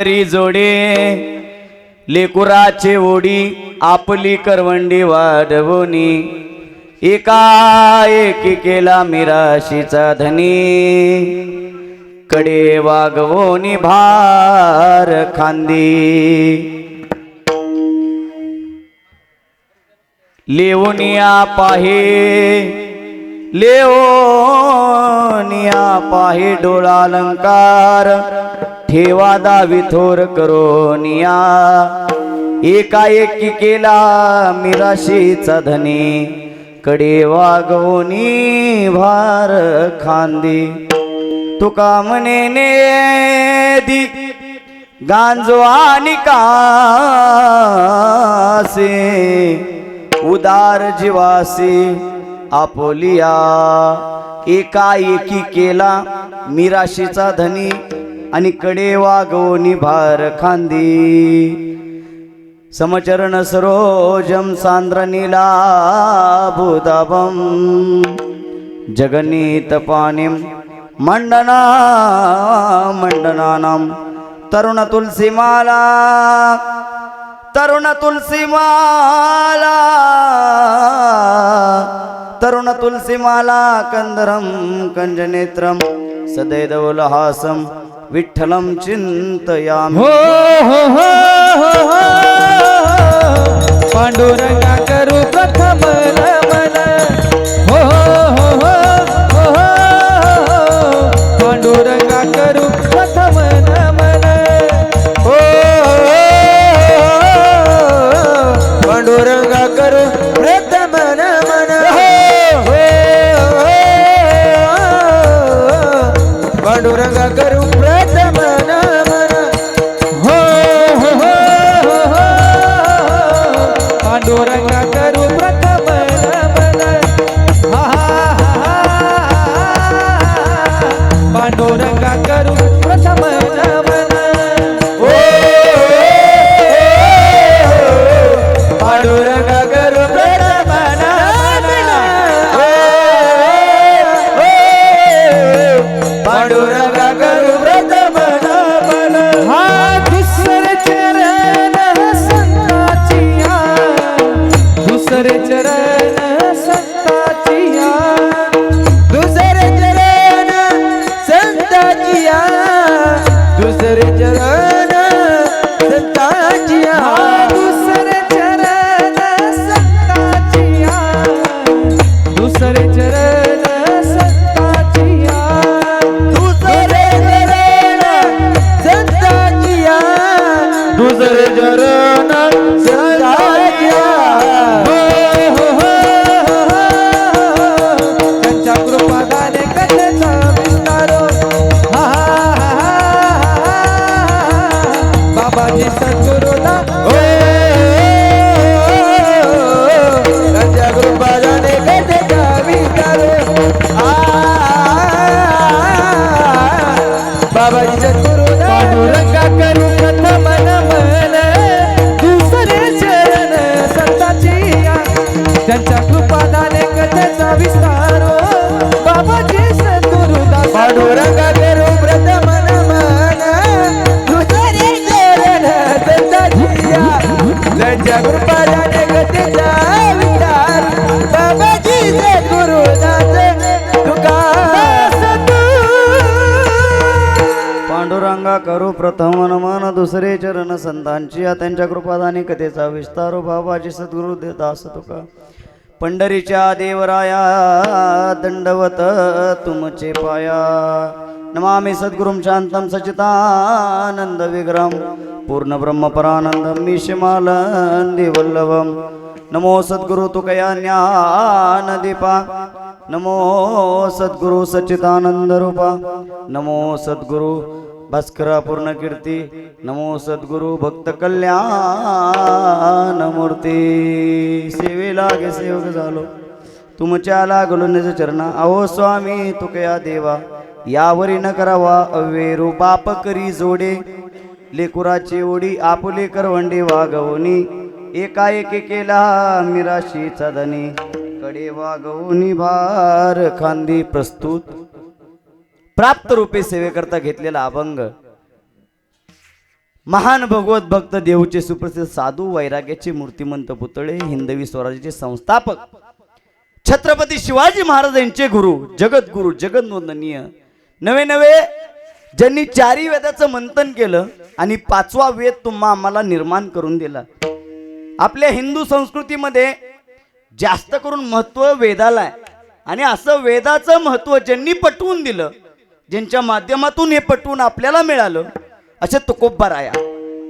तरी जोडे लेकुराचे ओढी आपली करवंडी वाढवणी एका एकी केला मिराशीचा धनी कडे वागवोनी भार खांदी लेवनिया पाहे डोळा अलंकार ठेवा दावी थोर करोनिया एकाएकी केला मिराशीचा धनी कडे वागवोनी भार खांदी तुका म्हणे नेदी गांजो आणि कासे उदार जीवासी आपोलिया एकाएकी केला मिराशीचा धनी आणि कडे वागवोनी भार खांदी समचरण सरोजम सांद्र नीलाभुदाभम जगन्नीत पाणिम मंडनानां तरुण तुलसीमाला कंदरम कंजनेत्रम सदैदवलहासम विठ्ठलं चिंतयामि हो हो हो हो हो पांडुरंगा करू प्रथम नमन हो हो हो हो हो पांडुरंगा करू प्रथम नमन हो पांडुरंगा करू प्रथम नमन हो पांडुरंगा करू प्रथम नमन हो हो हो हो पांडुरंगा करू प्रथम नमन हा हा पांडुरंगा करू प्रथम नमन हो पांडुरंगा करू प्रथम नमन पांडुरंगा करू प्रथम नमन हा दुसरे चरण संताचिया दुसरे चरण संताचिया दुसरे चरण संताचिया दुसरे चरण संताचिया दुसरे चरण संताचिया दुसरे चरण संताचिया दुसरे चरण संताचिया दुसरे चरण संताचिया हो हो हो त्यांच्या कृपादाने कथेचा विस्तार हा बाबाजी सद्गुरुदा हो त्यांच्या कृपादाने कथेचा विस्तार बाबाजी सद्गुरुदा पांडुरंगा करू प्रथम नमन दुसरे चरण संताचिया त्यांच्या कृपादाने कथेचा विस्तार बाबाजी सद्गुरुदा पांडुरंगा करू प्रथम नमन दुसरे चरण संताचिया त्यांच्या कृपादाने कथेचा विस्तार बाबाजी सद्गुरुदाचे तुका पांडुरंगा करू प्रथम नमन दुसरे चरण संतांची त्यांच्या कृपादानी कथेचा विस्तार बाबाजी सद्गुरु दास तुका पंढरीच्या देवराया दंडवत तुमचे पाया नमामि सद्गुरुं शांतं सच्चिदानंद विग्रहं पूर्ण ब्रह्म परानंदं मीशमालंदी वल्लभं नमो सद्गुरु तुकया ज्ञानदीपा नमो सद्गुरु सच्चिदानंद रूपा नमो सद्गुरु भास्करा पूर्ण कीर्ती नमो सद्गुरु भक्त कल्याण मूर्ती सेवेला गे सेवक झालो तुमच्या लागलो निज चरणा अहो स्वामी तुकया देवा यावरी न करावा अवेरू बाप करी जोडे लेकुराची ओढी आपुले करवंडी वागवणी एकाएकी केला मिराशीचा धनी कडे वागवणी भार खांदी प्रस्तुत प्राप्त रूपे सेवेकरता घेतलेला अभंग महान भगवत भक्त देवचे सुप्रसिद्ध साधू वैराग्याचे मूर्तिमंत पुतळे हिंदवी स्वराज्याचे संस्थापक छत्रपती शिवाजी महाराज यांचे गुरु जगद्गुरु जगन्वंदनीय नवे नवे ज्यांनी चारी वेदाचं मंथन केलं आणि पाचवा वेद तुम्हा आम्हाला निर्माण करून दिला. आपल्या हिंदू संस्कृतीमध्ये जास्त करून महत्व वेदाला आहे आणि असं वेदाचं महत्व ज्यांनी पटवून दिलं, ज्यांच्या माध्यमातून हे पटवून आपल्याला मिळालं, असे तुकोबाराया.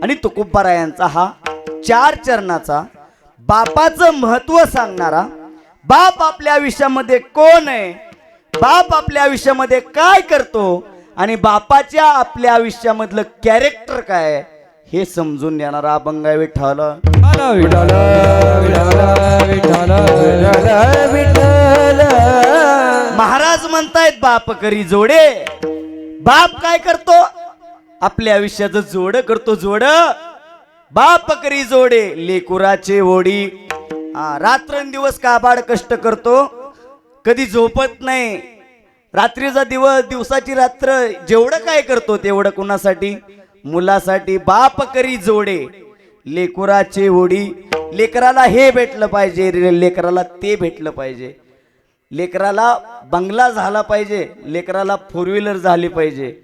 आणि तुकोबारायांचा हा 4 चरणाचा बापाचं महत्व सांगणारा, बाप आपल्या आयुष्यामध्ये कोण आहे, बाप आपल्या आयुष्यामध्ये काय करतो आणि बापाच्या आपल्या आयुष्यामधलं कॅरेक्टर काय आहे हे समजून देणारा अभंग आहे विठ्ठल. विठ्ठल विठ्ठल विठ्ठल विठ्ठल. महाराज म्हणतायत बाप करी जोडे. बाप काय करतो? आपल्या आयुष्याचं जोड करतो. जोड बाप करी जोडे लेकुराचे ओढी. रात्रंदिवस काबाड कष्ट करतो, कधी झोपत नाही. रात्रीचा दिवस दिवसाची रात्र जेवढं काय करतो तेवढं कुणासाठी? मुलासाठी. बाप करी जोडे लेकुराचे ओढी. लेकराला हे भेटलं पाहिजे, लेकराला ते भेटलं पाहिजे, लेकराला बंगला झाला पाहिजे, लेकराला 4 व्हीलर झाली पाहिजे.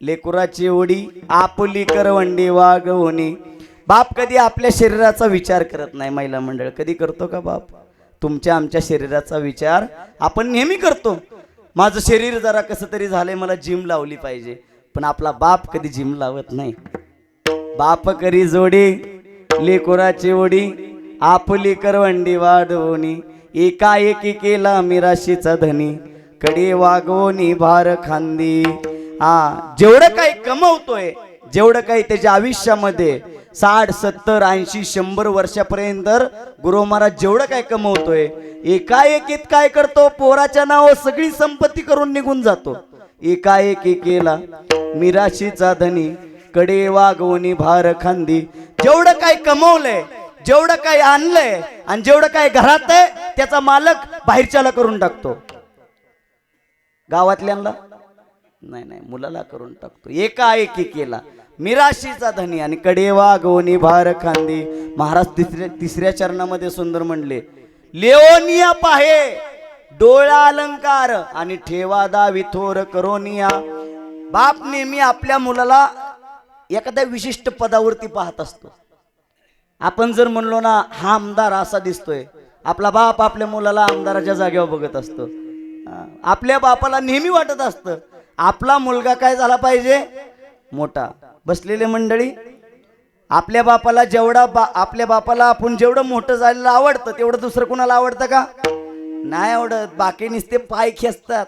लेकुराची ओढी आपली करवंडी वागवणी. बाप कधी आपल्या शरीराचा विचार करत नाही. महिला मंडळ कधी करतो का बाप? तुमच्या आमच्या शरीराचा विचार आपण नेहमी करतो. माझं शरीर जरा कसं तरी झालंय, मला जिम लावली पाहिजे. पण आपला बाप कधी जिम लावत नाही. बाप करी जोडी लेकुराची ओढी आपली करवंडी वाढवणी. एकाएकी केला मिराशीचा धनी कडे वागवणी भार खांदी. जेवढं काही कमवतोय, जेवढं काही त्याच्या आयुष्यामध्ये 60 70 80 100 वर्षापर्यंत गुरु महाराज जेवढं काय कमवतोय, एकाएकीत काय करतो? पोराच्या नावावर सगळी संपत्ती करून निघून जातो. एकाएकी केला मिराशीचा धनी कडे वागवणी भार खांदी. जेवढं काय कमवलंय, जेवढं काय आणलंय आणि जेवढं काय घरात आहे त्याचा मालक बाहेरच्याला करून टाकतो. गावातल्यांना नाही, मुलाला करून टाकतो. एकाएकी केला मिराशीचा धनी आणि कडे वागवणी भार खांदी. महाराज तिसऱ्या चरणामध्ये सुंदर म्हणले, लेओनिया पाहे डोळा अलंकार आणि ठेवा दावी थोर करोनिया. बाप नेहमी आपल्या मुलाला एखाद्या विशिष्ट पदावरती पाहत असतो. आपण जर म्हणलो ना हा आमदार असा दिसतोय, आपला बाप आपल्या मुलाला आमदाराच्या जागेवर बघत असतो. आपल्या बापाला नेहमी वाटत असतं आपला मुलगा काय झाला पाहिजे? मोठा. बसलेले मंडळी, आपल्या बापाला आपल्या बापाला आपण जेवढं मोठं झालेलं आवडतं तेवढं दुसरं कुणाला आवडतं का? नाही आवडत. बाकी नुसते पाय खेचतात.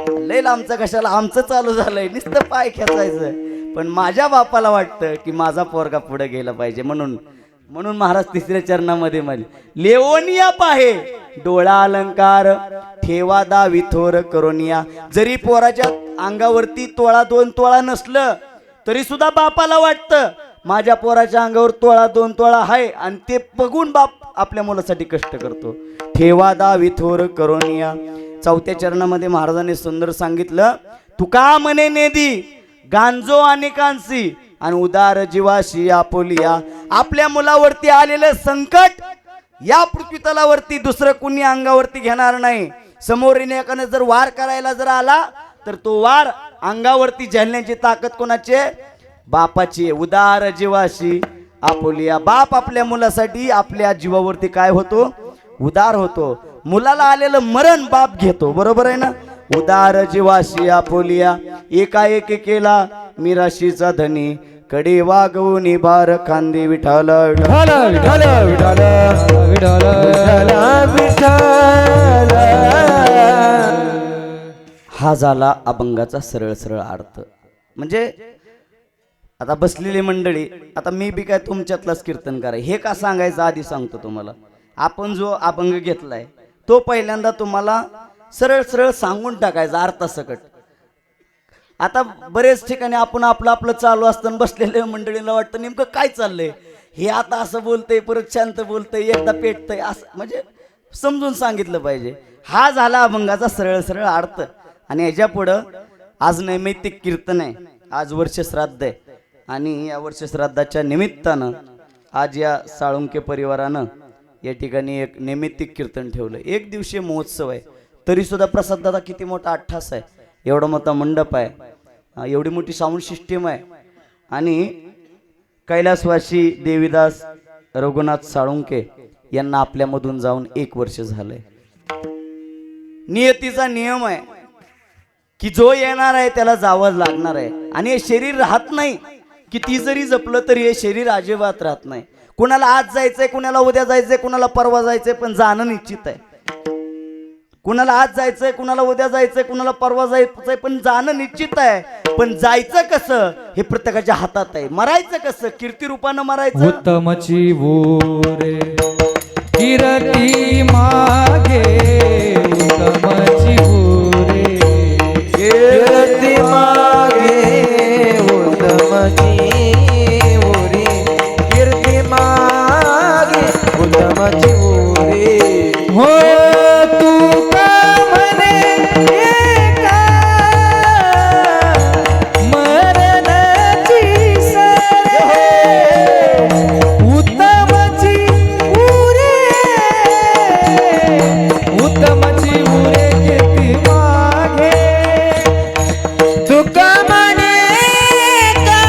लय आमचं कशाला, आमचं चालू झालंय नुसतं पाय खेचायचं. पण माझ्या बापाला वाटतं की माझा पोरगा पुढे गेला पाहिजे. म्हणून महाराज तिसऱ्या चरणामध्ये म्हणले, लेओनिया पाहे डोळा अलंकार ठेवा दावी थोर करोनिया. जरी पोराच्या अंगावरती 1 तोळा 2 तोळा नसलं तरी सुद्धा बापाला वाटतं माझ्या पोराच्या अंगावर 1 तोळा 2 तोळा आहे, आणि ते बघून बाप आपल्या मुलासाठी कष्ट करतो. ठेवा दावी थोर करोनिया. 4थ्या चरणामध्ये महाराजांनी सुंदर सांगितलं, तुका म्हणे नेदी गांजो अनेकांशी आणि उदार जीवाशी आपोलिया. आपल्या मुलावरती आलेलं संकट या पृथ्वी तलावरती दुसरं कुणी अंगावरती घेणार नाही. समोरीने एकाने जर वार करायला जर आला तर तो वार अंगावरती झेलण्याची ताकद कोणाची? बापाची. उदार जीवाशी आपोलिया. बाप आपल्या मुलासाठी आपल्या जीवावरती काय होतो? उदार होतो. मुलाला आलेलं मरण बाप घेतो. बरोबर आहे ना? उदार जीवाशी आपोलिया. एकाएकी केला मिराशीचा धनी कडे वागवून भार खांदी. विठाल विठ्ठल विठ्ठल विठ्ठल विठ्ठल विठ्ठल. हा झाला अभंगाचा सरळ सरळ अर्थ. म्हणजे आता बसलेली मंडळी, आता मी बी काय तुमच्यातलाच कीर्तनकार आहे हे का सांगायचं आधी सांगतो तुम्हाला. आपण जो अभंग घेतलाय तो पहिल्यांदा तुम्हाला सरळ सरळ सांगून टाकायचा अर्थासकट. आता बरेच ठिकाणी आपण आपलं चालू असताना बसलेल्या मंडळीला वाटतं नेमकं काय चाललंय हे. आता असं बोलतंय, परत शांत बोलतंय, एकदा पेटतंय, असं म्हणजे समजून सांगितलं पाहिजे. हा झाला अभंगाचा सरळ सरळ अर्थ. आणि ह्याच्या पुढं आज नैमित्तिक कीर्तन आहे, आज वर्ष श्राद्ध आहे. आणि या वर्ष श्राद्धाच्या निमित्तानं आज या साळुंके परिवारानं या ठिकाणी एक नैमित्तिक कीर्तन ठेवलं. एक दिवसीय महोत्सव आहे, तरी सुद्धा प्रसाद दादा किती मोठा अट्ठास आहे, एवढा मोठा मंडप आहे, एवढी मोठी साऊंड सिस्टीम आहे. आणि कैलासवासी देवीदास रघुनाथ साळुंके यांना आपल्यामधून जाऊन 1 वर्ष झालंय. नियतीचा नियम आहे की जो येणार आहे त्याला जावंच लागणार आहे. आणि हे शरीर राहत नाही, किती जरी जपलं तरी हे शरीर अजिबात राहत नाही. कुणाला आज जायचंय, कुणाला उद्या जायचंय, कुणाला परवा जायचंय, पण जाणं निश्चित आहे. कुणाला आज जायचंय, कुणाला उद्या जायचंय, कुणाला परवा जायचंय, पण जाणं निश्चित आहे. पण जायचं कसं हे प्रत्येकाच्या हातात आहे. मरायचं कसं, कीर्ती रूपानं मरायचं. उत्तमची रे कीर्ती मागे, उत्तमची रे कीर्ती मागे, उत्तमची रे कीर्ती मागे, उत्तमची रे. हो तू का म्हणे एका मरणाची सरे, उत्तमची उरे, उत्तमची उरे कीर्ती मागे. तुका म्हणे का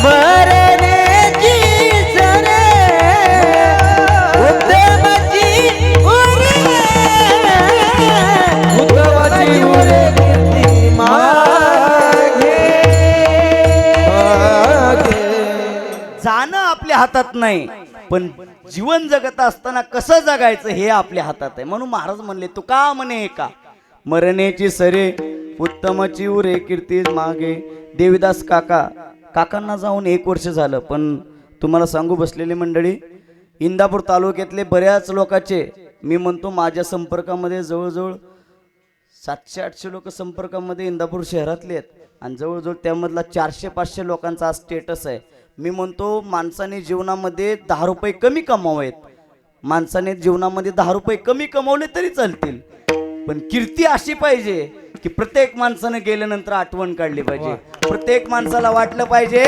मरणाची सरे, उत्तमची उरे, उत्तमची उरे कीर्ती मागे. जाणं आपल्या हातात नाही, पण जीवन जगत असताना कसं जगायचं हे आपल्या हातात आहे. म्हणून महाराज म्हणले तुका म्हणे का मरण्याची सरे, उत्तमची उरे कीर्ती मागे. देवीदास काकांना जाऊन 1 वर्ष झालं. पण तुम्हाला सांगू बसलेली मंडळी, इंदापूर तालुक्यातले बऱ्याच लोकांचे मी म्हणतो माझ्या संपर्कामध्ये जवळजवळ 700-800 लोक संपर्कामध्ये इंदापूर शहरातले आहेत. आणि जवळजवळ त्यामधला 400-500 लोकांचा आज स्टेटस आहे. मी म्हणतो माणसाने जीवनामध्ये 10 रुपये कमी कमावेत, माणसाने जीवनामध्ये 10 रुपये कमी कमवले तरी चालतील, पण कीर्ती अशी पाहिजे की प्रत्येक माणसानं गेल्यानंतर आठवण काढली पाहिजे. प्रत्येक माणसाला वाटलं पाहिजे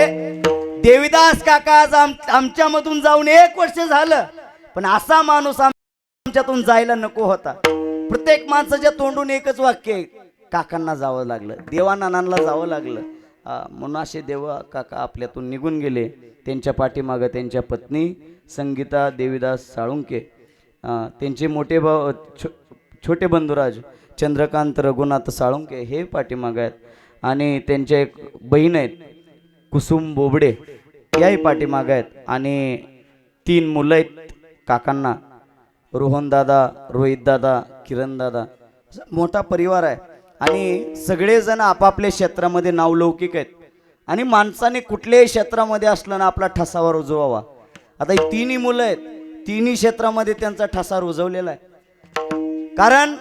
देवीदास काका आज आमच्यामधून जाऊन 1 वर्ष झालं, पण असा माणूस आमच्यातून जायला नको होता. प्रत्येक माणसाच्या तोंडून एकच वाक्य आहे, काकांना जावं लागलं, देवानानांना जावं लागलं. म्हणून असे देवा काका आपल्यातून निघून गेले. त्यांच्या पाठीमागं त्यांच्या पत्नी संगीता देवीदास साळुंके, त्यांचे मोठे भाऊ छोटे बंधुराज चंद्रकांत रघुनाथ साळुंके हे पाठीमागं आहेत. आणि त्यांच्या एक बहीण आहेत कुसुम बोबडे, याही पाठीमागं आहेत. आणि 3 मुलं आहेत काकांना, रोहनदादा, रोहितदादा, किरणदादा. मोठा परिवार आहे. आणि सगळेजण आपापल्या क्षेत्रामध्ये नावलौकिक आहेत. आणि माणसाने कुठल्याही क्षेत्रामध्ये असलं ना आपला ठसावा रुजवावा. आता ही 3ही मुलं आहेत, 3ही क्षेत्रामध्ये त्यांचा ठसा रुजवलेला आहे. कारण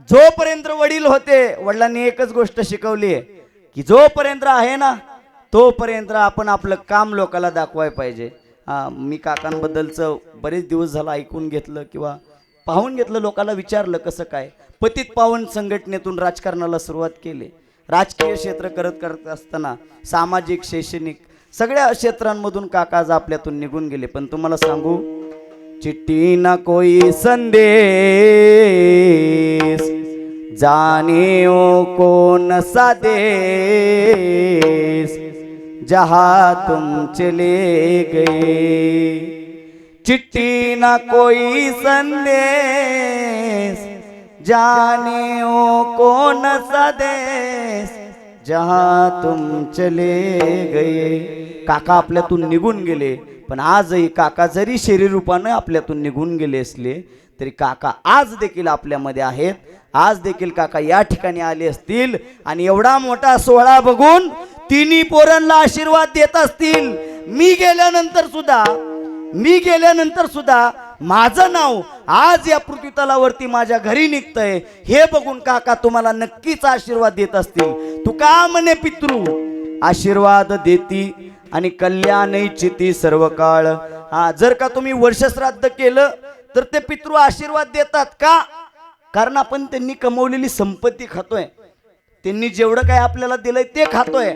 जोपर्यंत वडील होते, वडिलांनी एकच गोष्ट शिकवली आहे की जोपर्यंत आहे ना तोपर्यंत आपण आपलं काम लोकांना दाखवायला पाहिजे. मी काकांबद्दलचं बरेच दिवस झालं ऐकून घेतलं किंवा पाहून घेतलं, लोकांना विचारलं कसं काय. पतित पावन संघटनेतून राजकारणाला सुरुवात केली. राजकीय क्षेत्र करत असताना सामाजिक शैक्षणिक सगळ्या क्षेत्रांमधून काका आज आपल्यातून निघून गेले. पण तुम्हाला सांगू, चिट्ठी ना कोई संदेश जाने ओ कौन सा देश जहाँ तुम चले गए. चिट्ठी ना कोई संदेश जाने ओ कौन सा देश जहाँ तुम चले गए. काका आपल्यातून निघून गेले, पण आजही काका जरी शरीर रूपानं आपल्यातून निघून गेले असले तरी काका आज देखील आपल्यामध्ये आहेत. आज देखील काका या ठिकाणी आले असतील आणि एवढा मोठा सोहळा बघून 3ही पोरांना आशीर्वाद देत असतील. मी गेल्यानंतर सुद्धा माझं नाव आज या पृथ्वीतलावरती माझ्या घरी निघतंय हे बघून काका तुम्हाला नक्कीच आशीर्वाद देत असतील. तुका म्हणे पितृ आशीर्वाद देती आणि कल्याण इच्छिती सर्व काळ. जर का तुम्ही वर्षश्राद्ध केलं तर ते पितृ आशीर्वाद देतात का? कारण आपण त्यांनी कमवलेली संपत्ती खातोय, त्यांनी जेवढं काय आपल्याला दिलंय ते खातोय.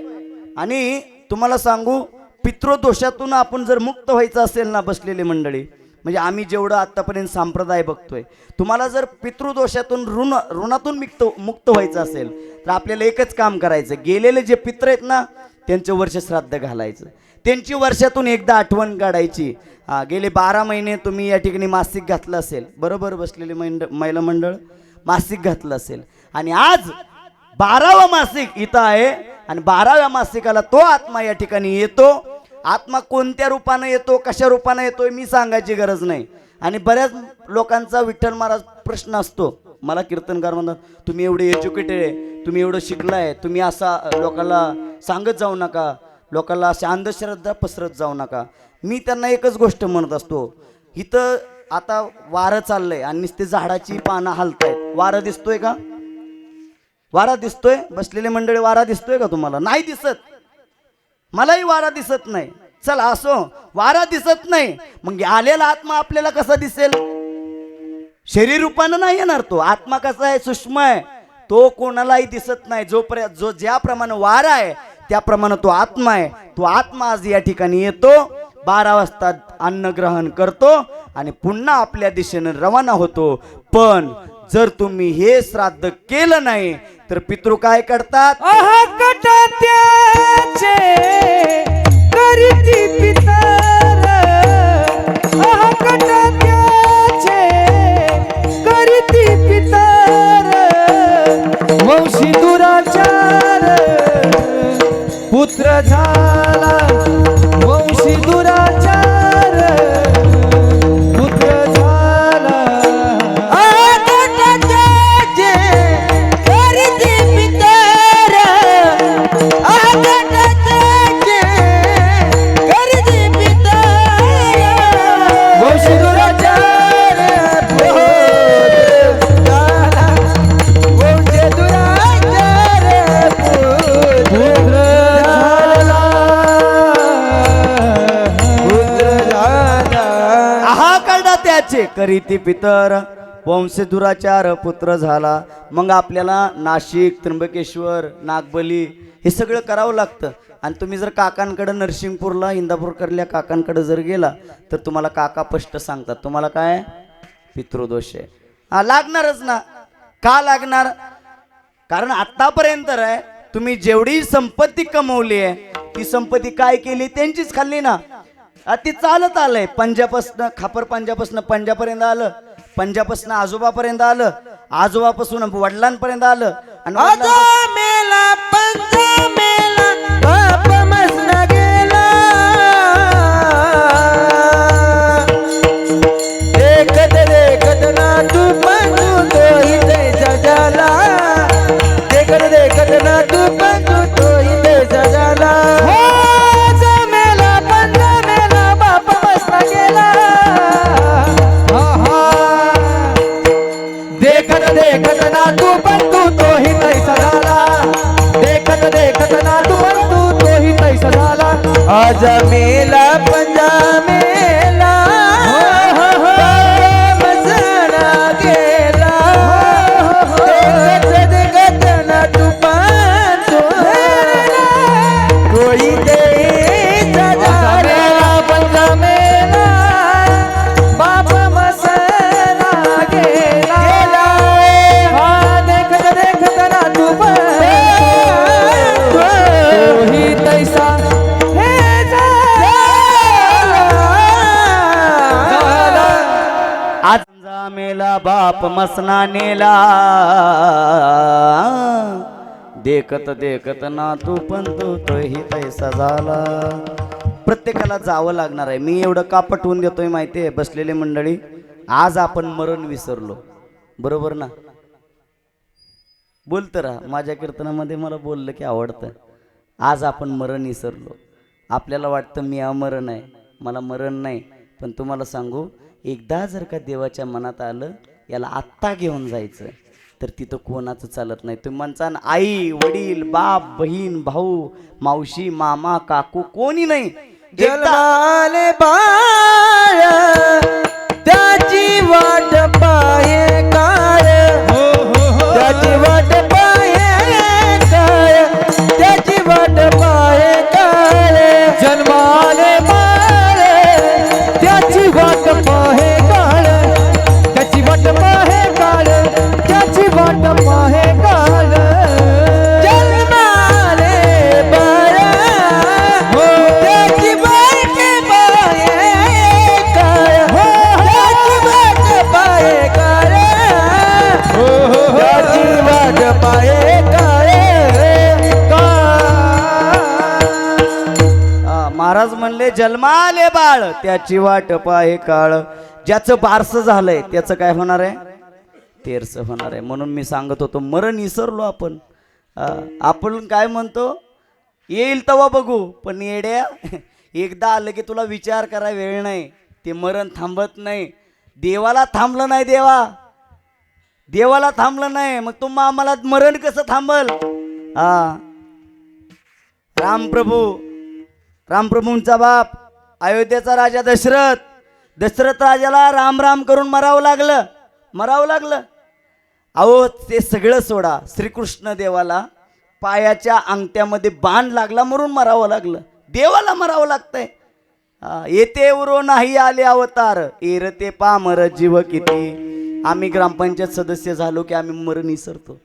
आणि तुम्हाला सांगू, पितृदोषातून आपण जर मुक्त व्हायचं असेल ना बसलेली मंडळी, म्हणजे आम्ही जेवढं आत्तापर्यंत संप्रदाय बघतोय, तुम्हाला जर पितृदोषातून ऋणातून मुक्त व्हायचं असेल तर आपल्याला एकच काम करायचं, गेलेले जे पित्र आहेत ना त्यांचे वर्षश्राद्ध घालायचं, त्यांची वर्षातून एकदा आठवण काढायची. गेले 12 महिने तुम्ही या ठिकाणी मासिक घातलं असेल, बरोबर बसलेले महिला मंडळ मासिक घातलं असेल, आणि आज 12वा मासिक इथं आहे आणि 12व्या मासिकाला तो आत्मा या ठिकाणी येतो. आत्मा कोणत्या रूपानं येतो, कशा रूपानं येतोय मी सांगायची गरज नाही. आणि बऱ्याच लोकांचा विठ्ठल महाराज प्रश्न असतो, मला कीर्तनकार म्हणतात तुम्ही एवढे एज्युकेटेड आहे, तुम्ही एवढं शिकलाय, तुम्ही असा लोकांना सांगत जाऊ नका, लोकांना अशा अंधश्रद्धा पसरत जाऊ नका. मी त्यांना एकच गोष्ट म्हणत असतो, इथं आता वारं चाललंय आणि नुसते झाडाची पानं हलतायत, वारं दिसतोय का? वारा दिसतोय बसलेले मंडळी? वारा दिसतोय का तुम्हाला? नाही दिसत, मलाही वारा दिसत नाही. चला असो, वारा दिसत नाही, मग आलेला आत्मा आपल्याला कसा दिसेल? शरीर रूपानं नाही येणार. तो आत्मा कसा आहे? सूक्ष्म आहे, तो कोणालाही दिसत नाही. जो ज्याप्रमाणे वारा आहे त्याप्रमाणे तो आत्मा आहे. तो आत्मा आज या ठिकाणी येतो, 12 वाजता अन्न ग्रहण करतो आणि पुन्हा आपल्या दिशेने रवाना होतो. पण जर तुम्ही हे श्राद्ध केलं नाही तर पितृ काय करतात? कटात्याचे करीती पितर, कटात्याचे करीती पितर, वंशी दुराचार पुत्र झाला, वंशी दुराचार पुत्र झाला. करीती पितर, वंश दुराचार पुत्र झाला. मग आपल्याला नाशिक, त्र्यंबकेश्वर, नागबली हे सगळं करावं लागतं. आणि तुम्ही जर काकांकडे नरसिंगपूरला, इंदापूरकरल्या काकांकडे जर गेला तर तुम्हाला काका स्पष्ट सांगतात तुम्हाला काय पितृदोष आहे. लागणारच ना. का लागणार? कारण आतापर्यंत आहे तुम्ही जेवढी संपत्ती कमवली आहे ती संपत्ती काय केली? त्यांचीच खाल्ली ना. ती चालत आलंय, पंजापासून खापर पंजापासून पंजापर्यंत आलं, पंजापासून आजोबापर्यंत आलं, आजोबापासून वडिलांपर्यंत आलं, आणि मेला पंजा मेला बाप मसना गेला. देखत देखत ना तू पंजू तोही तेजा झाला, देखत देखत ना तू पंजू तोही तेजा झाला. देखत ना तू पण तू तोही तैसा झाला, देखत देखत ना तू पण तू तोही तैसा झाला. आज मेला पंजा मेला मसना गेला, देखत देखत ना तू पण तोही तैसा झाला. पंजा मेला बाप मसना गेला, मेला बाप मसना नेला. देखत देखत ना तू पण तू तोही तैसा झाला. प्रत्येकाला जावं लागणार आहे. मी एवढं का पटवून देतोय माहिती आहे बसलेले मंडळी? आज आपण मरण विसरलो, बरोबर ना? बोलतं राहा, माझ्या कीर्तनामध्ये मला बोललं की आवडतं. आज आपण मरण विसरलो. आपल्याला वाटतं मी अमरण आहे, मला मरण नाही. पण तुम्हाला सांगू, एकदा जर का देवाच्या मनात आलं याला आत्ता घेऊन जायचं तर तिथं कोणाचं चालत नाही. तुम्ही म्हणता ना, आई वडील बाप बहीण भाऊ मावशी मामा काकू कोणी नाही. जन्माले बाळ त्याची वाट पाहे काय, त्याची वाट पाहे काय, त्याची वाट पाहे महाराज म्हणले जन्माले बाळ त्याची वाट पाहे काळ. ज्याचं बारसं झालंय त्याचं काय होणार आहे? तेरसं होणार आहे. म्हणून मी सांगत होतो मरण विसरलो आपण. आपण काय म्हणतो, येईल तेव्हा बघू. पण येड्या, एकदा आलं की तुला विचार करा वेळ नाही. ते मरण थांबत नाही. देवाला थांबलं नाही, देवाला थांबलं नाही, मग तुम्हा आम्हाला मरण कसं थांबल? रामप्रभूंचा बाप अयोध्येचा राजा दशरथ राजाला राम राम करून मरावं लागलं. अहो ते सगळं सोडा, श्रीकृष्ण देवाला पायाच्या अंगठ्यामध्ये बाण लागला म्हणून मरावं लागलं. देवाला मरावं लागतंय. येते उरो नाही आले अवतार, एरते पामर जीव किती. आम्ही ग्रामपंचायत सदस्य झालो की आम्ही मरण विसरतो.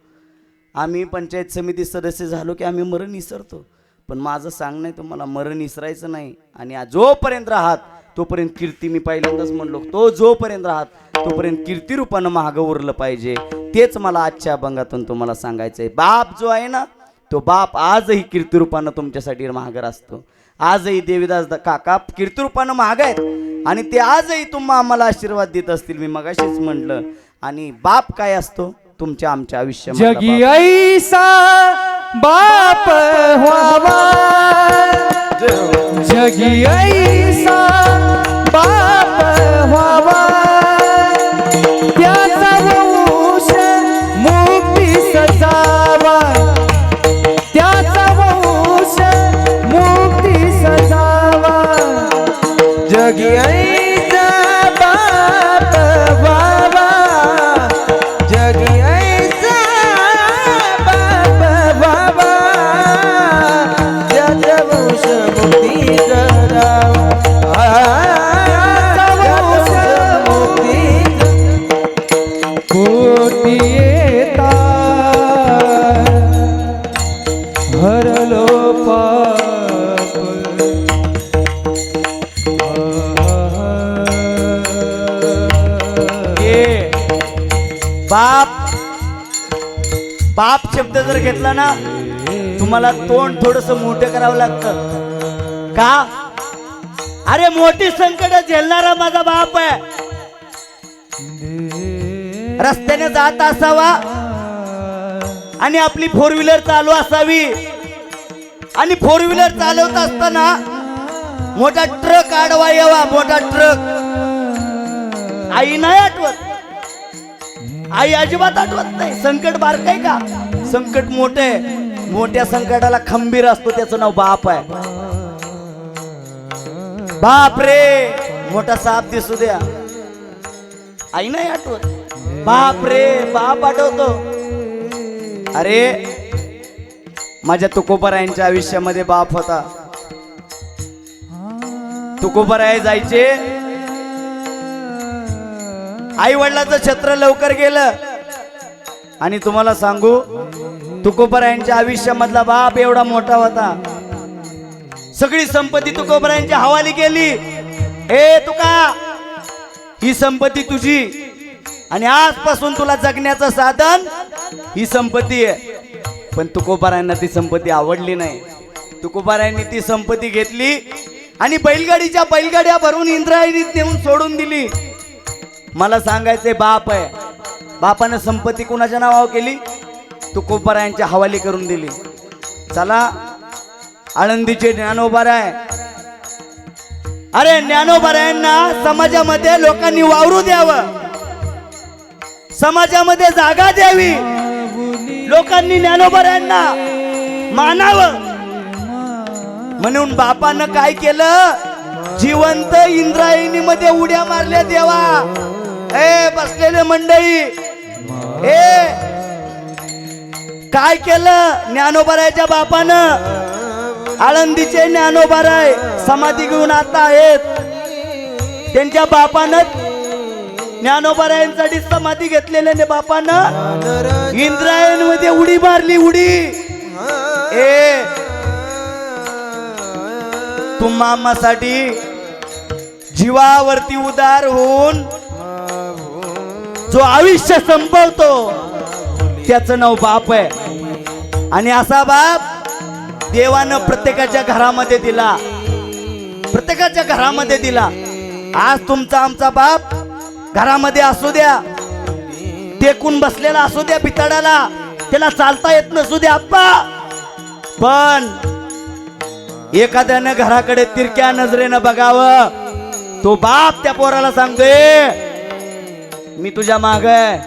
आम्ही पंचायत समिती सदस्य झालो की आम्ही मरण विसरतो. पण माझं सांगणं आहे तुम्हाला, मरण विसरायचं नाही. आणि जोपर्यंत राहात तोपर्यंत कीर्ती, मी पहिल्यांदाच म्हणलो, तो जोपर्यंत राहात तोपर्यंत कीर्ती रूपानं महागं उरलं पाहिजे. तेच मला आजच्या अभंगातून तुम्हाला सांगायचं आहे. बाप जो आहे ना, तो बाप आजही कीर्ती रूपानं तुमच्यासाठी महागर असतो. आजही देवीदास काका कीर्ती रूपानं महाग आहेत आणि ते आजही तुम्हा आम्हाला आशीर्वाद देत असतील. मी मगाशीच म्हटलं. आणि बाप काय असतो तुमच्या आमच्या आयुष्यामध्ये? जगी ऐसा बाप व्हावा, जगी ऐसा बाप व्हावा, त्याचा वंश मुक्ती सजावा, त्याचा वंश मुक्ती सजावा. जगी ऐसा बाप व्हावा, जगी ऐसा बाप व्हावा, त्याचा वंश मुक्ती सजावा, त्याचा वंश मुक्ती. कोटी येता हरलो पाप, बाप शब्द जर घेतला ना, तुम्हाला तोंड थोडस मोठं करावं लागतं. का? अरे मोठी संकट झेलणारा माझा बाप आहे. रस्त्याने जात असावा आणि आपली फोर व्हीलर चालू असावी, आणि फोर व्हीलर चालवत असताना मोठा ट्रक आडवा यावा, मोठा ट्रक. आई नाही आठवत, आई अजिबात आठवत नाही. संकट बारकाय का? संकट मोठे. मोठ्या संकटाला खंबीर असतो, त्याचं नाव बाप आहे. बाप रे, मोठा साप दिसू द्या, आई नाही आठवत. बाप रे, बाप आठवतो. अरे माझ्या तुकोबारायांच्या आयुष्यामध्ये बाप होता. तुकोबाराय जायचे, आई वडिलाचं छत्र लवकर गेलं. आणि तुम्हाला सांगू, तुकोबारायांच्या आयुष्यामधला बाप एवढा मोठा होता. सगळी संपत्ती तुकोबारायांच्या हवाली केली. ए तुका, ही संपत्ती तुझी आणि आजपासून तुला जगण्याचं साधन ही संपत्ती आहे. पण तुकोबारायांना ती संपत्ती आवडली नाही. तुकोबारायांनी ती संपत्ती घेतली आणि बैलगाड्या भरून इंद्रायणीत नेऊन सोडून दिली. मला सांगायचंय, बाप आहे, बापानं संपत्ती कुणाच्या नावावर केली? तुकोबारायांच्या हवाली करून दिली. चला, आळंदीचे ज्ञानोबाराय, अरे ज्ञानोबारायांना समाजामध्ये लोकांनी वावरू द्यावं, समाजामध्ये जागा द्यावी, लोकांनी ज्ञानोबारायांना मानावं. म्हणून बापानं काय केलं? जिवंत इंद्रायणी मध्ये उड्या मारल्या देवा. ए बसलेले मंडळी, ए काय केलं ज्ञानोबारायच्या बापानं? आळंदीचे ज्ञानोबाराय समाधी घेऊन आता आहेत. त्यांच्या बापानं ज्ञानोबारायांसाठी समाधी घेतलेल्या बापानं इंद्रायणी मध्ये उडी मारली. उडी. ए तुम्हा आम्हासाठी जीवावरती उदार होऊन जो आयुष्य संपवतो त्याचं नाव बाप आहे. आणि असा बाप देवानं प्रत्येकाच्या घरामध्ये दिला. प्रत्येकाच्या घरामध्ये दिला. आज तुमचा आमचा बाप घरामध्ये असू द्या, टेकून बसलेला असू द्या पितळाला, त्याला चालता येत नसू द्या आप्पा, पण एखाद्यानं घराकडे तिरक्या नजरेनं बघावं. तो बाप त्या पोराला सांगतोय मी तुझ्या माग आहे.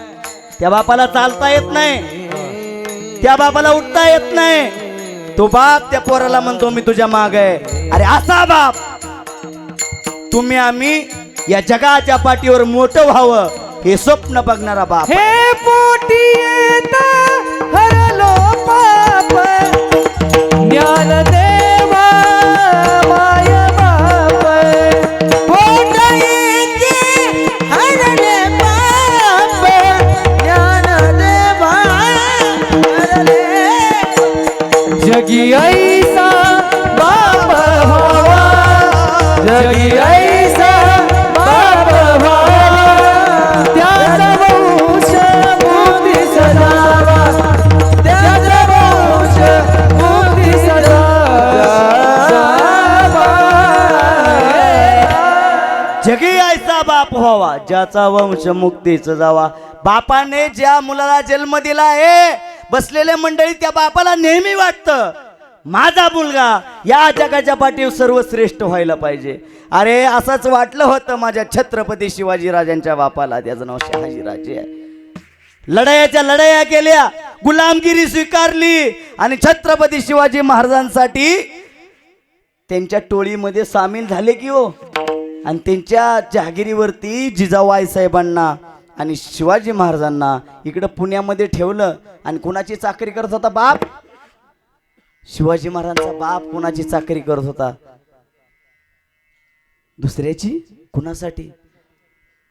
त्या बापाला चालता येत नाही, त्या बापाला उठता येत नाही. तो बाप त्या पोराला म्हणतो मी तुझ्या माग आहे. अरे असा बाप तुम्ही आम्ही या जगाच्या पाठीवर मोठं व्हावं हे स्वप्न बघणारा बाप. हे पोटी येता हरलो पाप ज्ञान देवा माय बाप. पोटी येते हरले पाप ज्ञान देवा हरले. जगी ऐसा बाप व्हावा, जगी ऐसा बाप व्हावा, त्याचा वंश मोती सजावा, त्याचा वंश मोती सजावा. जगी ऐसा बाप व्हावा ज्याचा वंश मुक्तीचा जावा. बापाने ज्या मुलाला जन्म दिला आहे, बसलेल्या मंडळी त्या बापाला नेहमी वाटतं माझा मुलगा या जगाच्या पाठीवर सर्वश्रेष्ठ व्हायला पाहिजे. अरे असंच वाटलं होतं माझ्या छत्रपती शिवाजीराजांच्या बापाला. त्याचं नाव शहाजीराजे आहे. लढायाच्या लढाया केल्या, गुलामगिरी स्वीकारली आणि छत्रपती शिवाजी महाराजांसाठी त्यांच्या टोळीमध्ये सामील झाले की हो. आणि त्यांच्या जहागिरीवरती जिजाऊ साहेबांना आणि शिवाजी महाराजांना इकडं पुण्यामध्ये ठेवलं. आणि कुणाची चाकरी करत होता बाप? शिवाजी महाराजांचा बाप कुणाची चाकरी करत होता? दुसऱ्याची. कुणासाठी?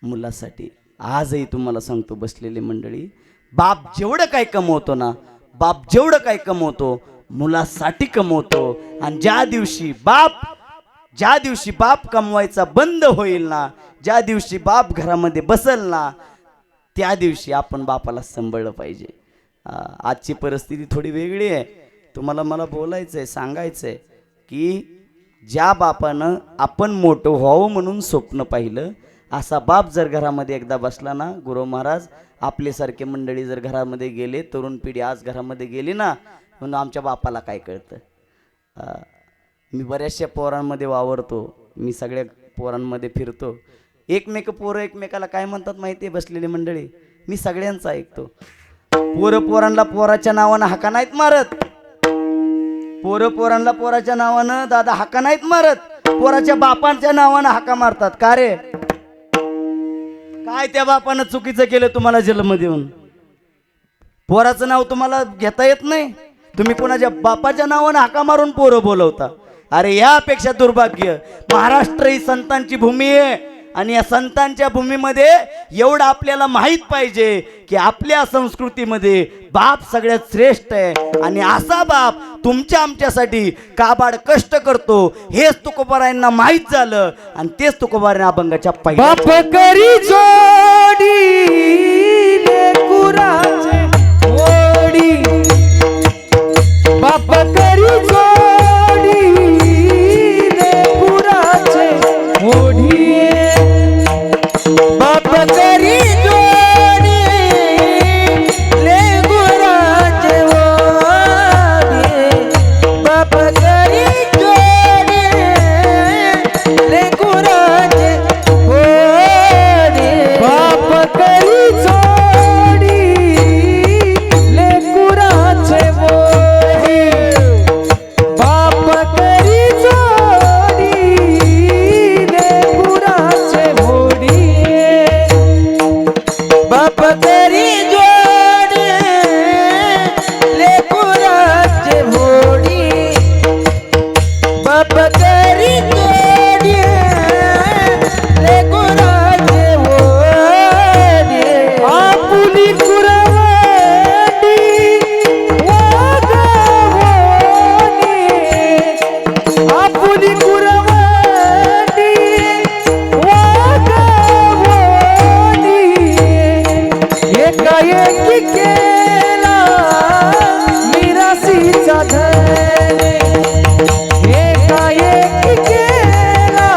मुलासाठी. आजही तुम्हाला सांगतो बसलेली मंडळी, बाप जेवढं काय कमवतो ना, बाप जेवढं काय कमवतो मुलासाठी कमवतो. आणि ज्या दिवशी बाप कमवायचा बंद होईल ना, ज्या दिवशी बाप घरामध्ये बसल ना, त्या दिवशी आपण बापाला सांभाळलं पाहिजे. आजची परिस्थिती थोडी वेगळी आहे. तुम्हाला मला बोलायचं आहे, सांगायचं आहे की ज्या बापानं आपण मोठं व्हावं म्हणून स्वप्न पाहिलं, असा बाप जर घरामध्ये एकदा बसला ना, गुरु महाराज आपल्यासारखे मंडळी जर घरामध्ये गेले, तरुण पिढी आज घरामध्ये गेली ना, म्हणून आमच्या बापाला काय कळतं. मी बऱ्याचशा पोरांमध्ये वावरतो, मी सगळ्या पोरांमध्ये फिरतो. पोरं एकमेकाला काय म्हणतात माहिती आहे बसलेली मंडळी? मी सगळ्यांचं ऐकतो. पोरांना पोराच्या नावानं हाका नाहीत मारत. पोरांना पोराच्या नावानं दादा हाका नाहीत मारत. पोराच्या बापांच्या नावानं हाका मारतात. का रे? काय त्या बापानं चुकीचं केलं तुम्हाला जन्म देऊन? पोराचं नाव तुम्हाला घेता येत नाही, तुम्ही कोणाच्या बापाच्या नावानं हाका मारून पोरं बोलवता. अरे यापेक्षा दुर्भाग्य. महाराष्ट्र ही संतांची भूमी आहे आणि या संतांच्या भूमीमध्ये एवढं आपल्याला माहीत पाहिजे की आपल्या संस्कृतीमध्ये बाप सगळ्यात श्रेष्ठ आहे. आणि असा बाप तुमच्या आमच्यासाठी काबाड कष्ट करतो हेच तुकोबारायांना माहीत झालं. आणि तेच तुकोबारांना अभंगाच्या बाप करी जोडी लेकुराचे ओढी, बाप करी जोडी लेकुराचे ओढी, बाप करी जोडी लेकुराचे ओढी, बाप करी जोडी लेकुराचे ओढी, बाप करी जोडी लेकुराचे ओढी, बाप करी जोडी लेकुराचे ओढी, बाप करी जोडी लेकुराचे ओढी, बाप करी जोडी लेकुराचे ओढी. आपुली कुरवाडी वागवणी, आपुली कुरवाडी वागवणी, एकाएकी केला मिरासीचा धन, एकाएकी केला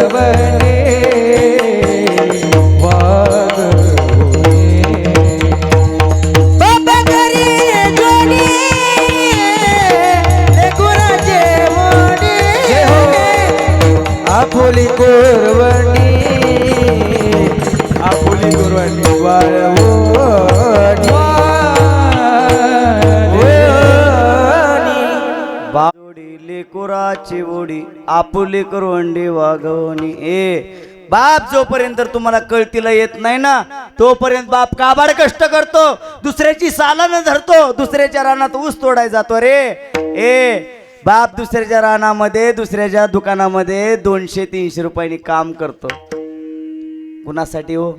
कोरवणे वागवणे. बाबा घरी जोडी लेकराचे मोडी आपुली कोरवणी आपुली कोरवणी वाळवणी जोडी लेकुराची ओढी आपुले करवंडी वागवणी. ए बाप जोपर्यंत तुम्हाला कळतीला येत नाही ना तोपर्यंत बाप काबाड कष्ट करतो, दुसऱ्याची सालानं धरतो, दुसऱ्याच्या रानात ऊस तोडाय जातो रे. ए बाप दुसऱ्याच्या रानामध्ये दुसऱ्याच्या दुकानामध्ये 200-300 रुपयांनी काम करतो. कुणासाठी हो?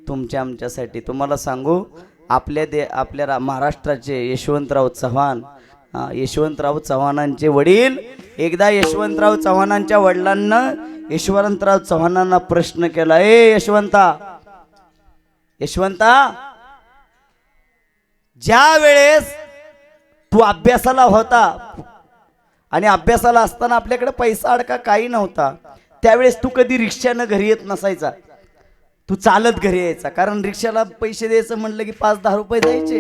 तुमच्या आमच्यासाठी. तुम्हाला सांगू आपल्या महाराष्ट्राचे यशवंतराव चव्हाण, यशवंतराव चव्हाणांचे वडील, एकदा यशवंतराव चव्हाणांच्या वडिलांना यशवंतराव चव्हाणांना प्रश्न केला, ए यशवंता ज्या वेळेस तू अभ्यासाला होता आणि अभ्यासाला असताना आपल्याकडे पैसा अडका काही नव्हता, त्यावेळेस तू कधी रिक्षानं घरी येत नसायचा, तू चालत घरी यायचा. कारण रिक्षाला पैसे द्यायचं म्हटलं की 5-10 रुपये जायचे.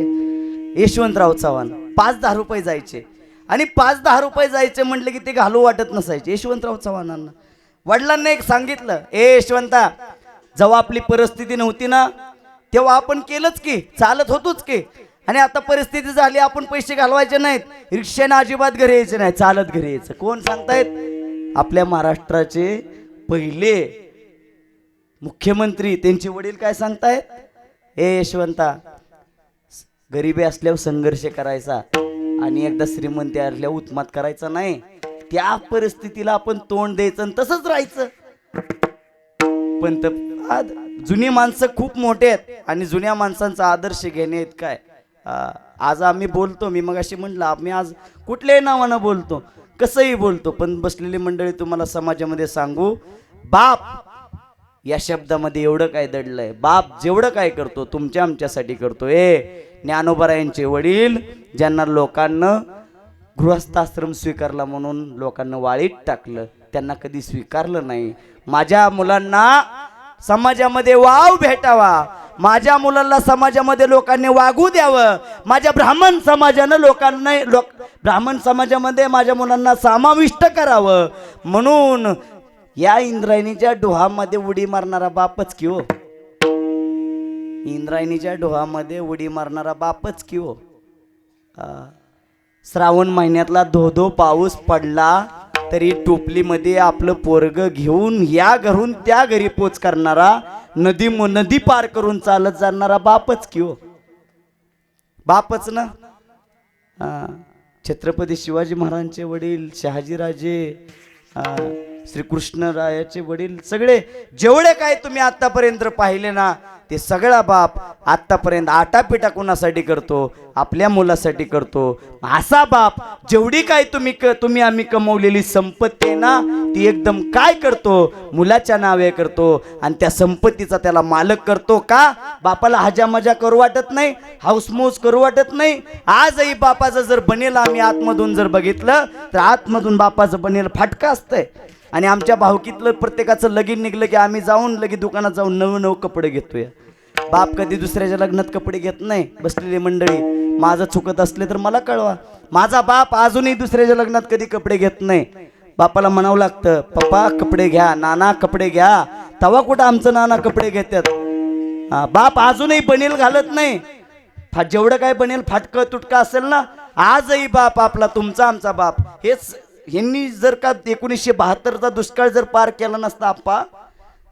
यशवंतराव चव्हाण 5-10 रुपये जायचे आणि 5-10 रुपये जायचे म्हटलं की ते घालू वाटत नसायचे यशवंतराव चव्हाणांना. वडिलांना एक सांगितलं, ए यशवंता, जेव्हा आपली परिस्थिती नव्हती ना तेव्हा आपण केलंच की, चालत होतोच की, आणि आता परिस्थिती झाली आपण पैसे घालवायचे नाहीत, रिक्षाने अजिबात घरी यायचे नाही, चालत घरी यायचं. कोण सांगतायत? आपल्या महाराष्ट्राचे पहिले मुख्यमंत्री, त्यांचे वडील काय सांगतायत, ए यशवंता, गरिबी असल्यावर संघर्ष करायचा आणि एकदा श्रीमंती असल्यावर उत्मात करायचा नाही, त्या परिस्थितीला आपण तोंड द्यायचं आणि तसंच राहायचं. पण जुनी माणसं खूप मोठे आहेत आणि जुन्या माणसांचा आदर्श घेणे आहेत काय. आज आम्ही बोलतो, मी मग अशी म्हटलं आम्ही आज कुठल्याही नावानं बोलतो, कसंही बोलतो, पण बसलेली मंडळी तुम्हाला समाजामध्ये सांगू, बाप या शब्दामध्ये एवढं काय दडलंय. बाप जेवढं काय करतो तुमच्या आमच्यासाठी करतो. ज्ञानोबारायांचे वडील, ज्यांना लोकांना गृहस्थाश्रम स्वीकारला म्हणून लोकांना वाळीत टाकलं, त्यांना कधी स्वीकारलं नाही. माझ्या मुलांना समाजामध्ये वाव भेटावा, माझ्या मुलांना समाजामध्ये लोकांनी वागू द्यावं, माझ्या ब्राह्मण समाजानं ब्राह्मण समाजामध्ये माझ्या मुलांना समाविष्ट करावं, म्हणून या इंद्रायणीच्या डोहामध्ये उडी मारणारा बापच की हो, इंद्रायणीच्या डोहामध्ये उडी मारणारा बापच की हो. श्रावण महिन्यातला धो पाऊस पडला तरी टोपलीमध्ये आपलं पोरग घेऊन या घरून त्या घरी पोच करणारा, नदी पार करून चालत जाणारा बापच की हो, बापच ना. छत्रपती शिवाजी महाराजांचे वडील, शहाजीराजे, श्रीकृष्णरायाचे वडील, सगळे जेवढे काय तुम्ही आतापर्यंत पाहिले ना ते सगळा बाप आतापर्यंत आटापिटा कुणासाठी करतो, आपल्या मुलासाठी करतो. असा बाप जेवढी काय तुम्ही आम्ही कमवलेली संपत्ती आहे ना ती एकदम काय करतो, मुलाच्या नावे करतो आणि त्या संपत्तीचा त्याला मालक करतो. का? बापाला हजामजा करू वाटत नाही, हाऊसमौज करू वाटत नाही. आजही बापाचं जर बनेल आम्ही आतमधून जर बघितलं तर आतमधून बापाचं बनेल फाटका असतंय. आणि आमच्या भावकीतलं प्रत्येकाचं लगीन निघलं की आम्ही जाऊन लगी दुकानात जाऊन नवं कपडे घेतोय. बाप कधी दुसऱ्याच्या लग्नात कपडे घेत नाही. बसलेली मंडळी, माझं चुकत असले तर मला कळवा. माझा बाप अजूनही दुसऱ्याच्या लग्नात कधी कपडे घेत नाही. बापाला म्हणावं लागतं, पप्पा कपडे घ्या, नाना कपडे घ्या. तवा कुठं आमचं नाना कपडे घेतात. बाप अजूनही बनेल घालत नाही. जेवढं काय बनेल फाटकं तुटका असेल ना, आजही बाप आपला, तुमचा आमचा बाप. हेच यांनी जर का 1972चा दुष्काळ जर पार केला नसता, आप्पा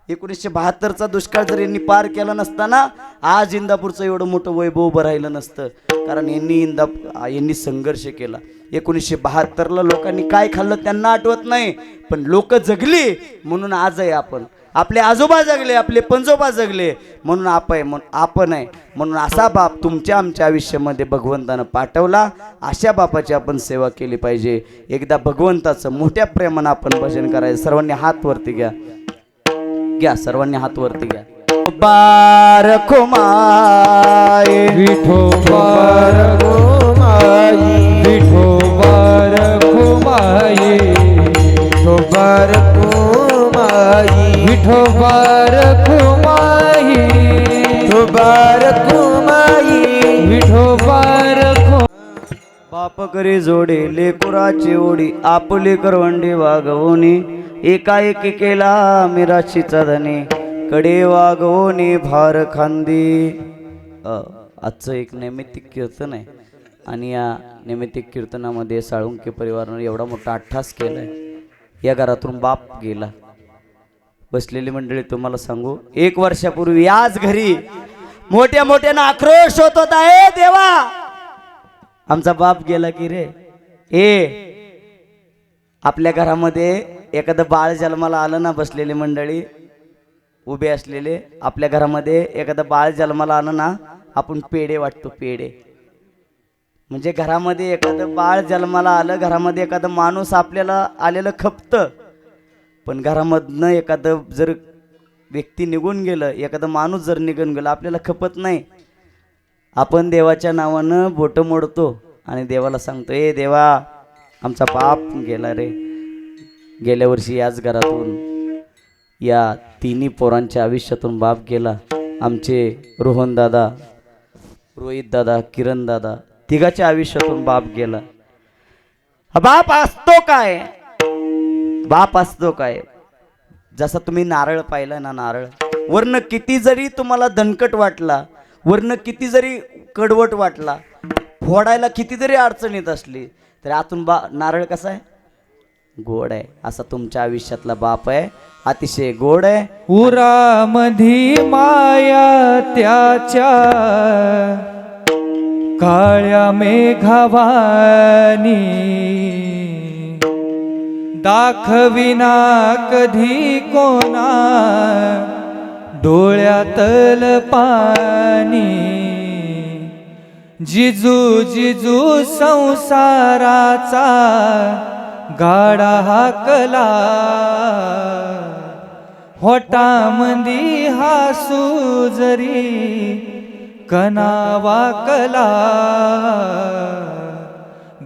1972चा दुष्काळ जर यांनी पार केला नसताना आज इंदापूरचं एवढं मोठं वैभव उभं राहिलं नसतं. कारण यांनी संघर्ष केला. 1972ला लोकांनी काय खाल्लं त्यांना आठवत नाही, पण लोक जगली म्हणून आजही आपण, आपले आजोबा जगले, आपले पंजोबा जगले म्हणून आपण आहे. म्हणून असा बाप तुमच्या आमच्या आयुष्यामध्ये भगवंतानं पाठवला. अशा बापाची आपण सेवा केली पाहिजे. एकदा भगवंताचं मोठ्या प्रेमानं आपण भजन करायचं. सर्वांनी हात वरती घ्या, सर्वांनी हात वरती घ्या. बारको माये विठोबार घुमाई, विठोबार घुमाई, विठोबार घुमाई. रखुमाई विठोबा रखुमाई विठोबा रखुमाई विठोबा रखु बाप करी जोडे लेकुराची ओढी आपली करवंडी वागवणी एकाएकी केला मिराशीचा धनी कडे वागवणी भार खांदी. आजचं एक नैमित्तिक कीर्तन आहे आणि या नैमित्तिक कीर्तनामध्ये साळुंके परिवारानं एवढा मोठा अट्ठास केलाय. या घरातून बाप गेला. बसलेली मंडळी तुम्हाला सांगू, 1 वर्षापूर्वी याच घरी मोठ्या मोठ्यानं आक्रोश होत होता, ए देवा आमचा बाप गेला की रे. आपल्या घरामध्ये एखादं बाळ जन्माला आलं ना, बसलेली मंडळी उभे असलेले, आपल्या घरामध्ये एखादं बाळ जन्माला आलं ना, आपण पेढे वाटतो. पेढे म्हणजे घरामध्ये एखादं बाळ जन्माला आलं, घरामध्ये एखादं माणूस आपल्याला आलेलं खपतं. पण घरामधनं एखादं जर व्यक्ती निघून गेलं, एखादं माणूस जर निघून गेला, आपल्याला खपत नाही. आपण देवाच्या नावानं बोटं मोडतो आणि देवाला सांगतो, ए देवा आमचा बाप गेला रे. गेल्या वर्षी याच घरातून या तिन्ही पोरांच्या आयुष्यातून बाप गेला. आमचे रोहन दादा, रोहित दादा, किरण दादा, तिघाच्या आयुष्यातून बाप गेला. बाप असतो काय? बाप असतो काय? जसा तुम्ही नारळ पाहिला ना, नारळ वरनं किती जरी तुम्हाला दणकट वाटला, वरनं किती जरी कडवट वाटला, फोडायला किती जरी अडचणीत असली, तरी आतून नारळ कसा आहे? गोड आहे. असा तुमच्या आयुष्यातला बाप आहे, अतिशय गोड आहे. उरामधी माया त्याच्या काळ्या मेघावानी दाखविना कधी कोणा डोळ्यातल पाणी. जिजू जिजू संसाराचा गाडा हाकला, होटामंदी हासू जरी कनावा कला.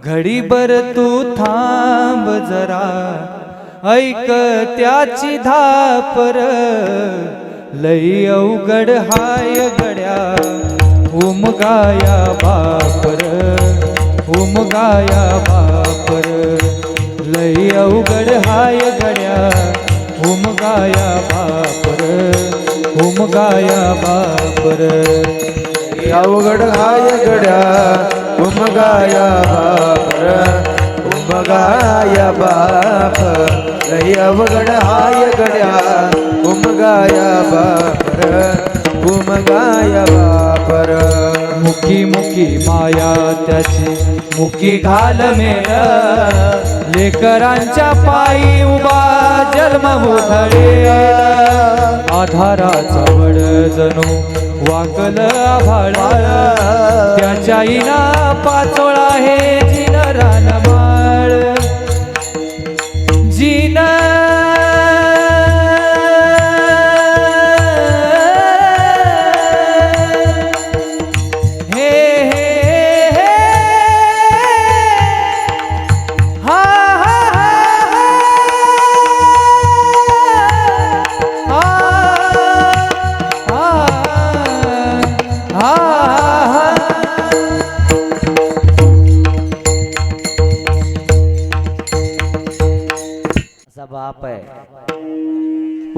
घडीभर तू थांब जरा, ऐक त्याची धापर, लई अवघड हाय गड्या उमगाया बापर, उमगाया बापर. लई अवघड हाय गड्या उमगाया बापर, उमगाया बापर. अवघड हाय गड्या उमगाया बापर, उमगाया बाप. लई अवघड हाय गड्या उमगाया बापर, उमगाया बापर. मुकी मुकी माया त्याची मुकी घाल मेल, लेकरांच्या पायी उभा जन्म उधळे. आधाराचा वड जणू वाकल आभाळ, त्याच्या इना पाचोळा हे जिन रानमाळ. जिन बाप आहे.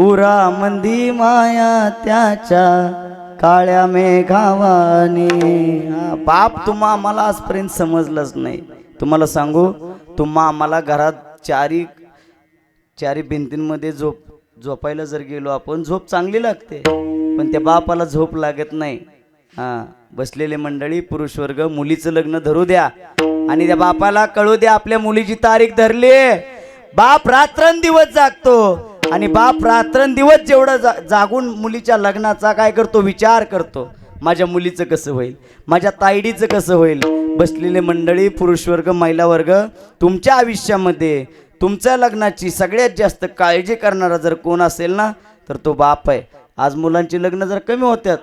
उरा मंदी माया त्याच्या काळ्या मेघावानी. बाप तुम्हा आम्हाला आजपर्यंत समजलंच नाही. तुम्हाला सांगू, तुम्हा आम्हाला घरात चारी भिंतींमध्ये झोपायला जर गेलो आपण, झोप चांगली लागते, पण त्या बापाला झोप लागत नाही. बसलेले मंडळी, पुरुष वर्ग, मुलीचं लग्न धरू द्या आणि त्या बापाला कळू द्या आपल्या मुलीची तारीख धरली. बाप रात्रंदिवस जागतो आणि बाप रात्रंदिवस जेवढं जागून मुलीच्या लग्नाचा काय करतो, विचार करतो. माझ्या मुलीचं कसं होईल, माझ्या ताईडीचं कसं होईल. बसलेले मंडळी, पुरुष वर्ग, महिला वर्ग, तुमच्या आयुष्यामध्ये तुमच्या लग्नाची सगळ्यात जास्त काळजी करणारा जर कोण असेल ना, तर तो बाप आहे. आज मुलांची लग्न जर कमी होत्यात,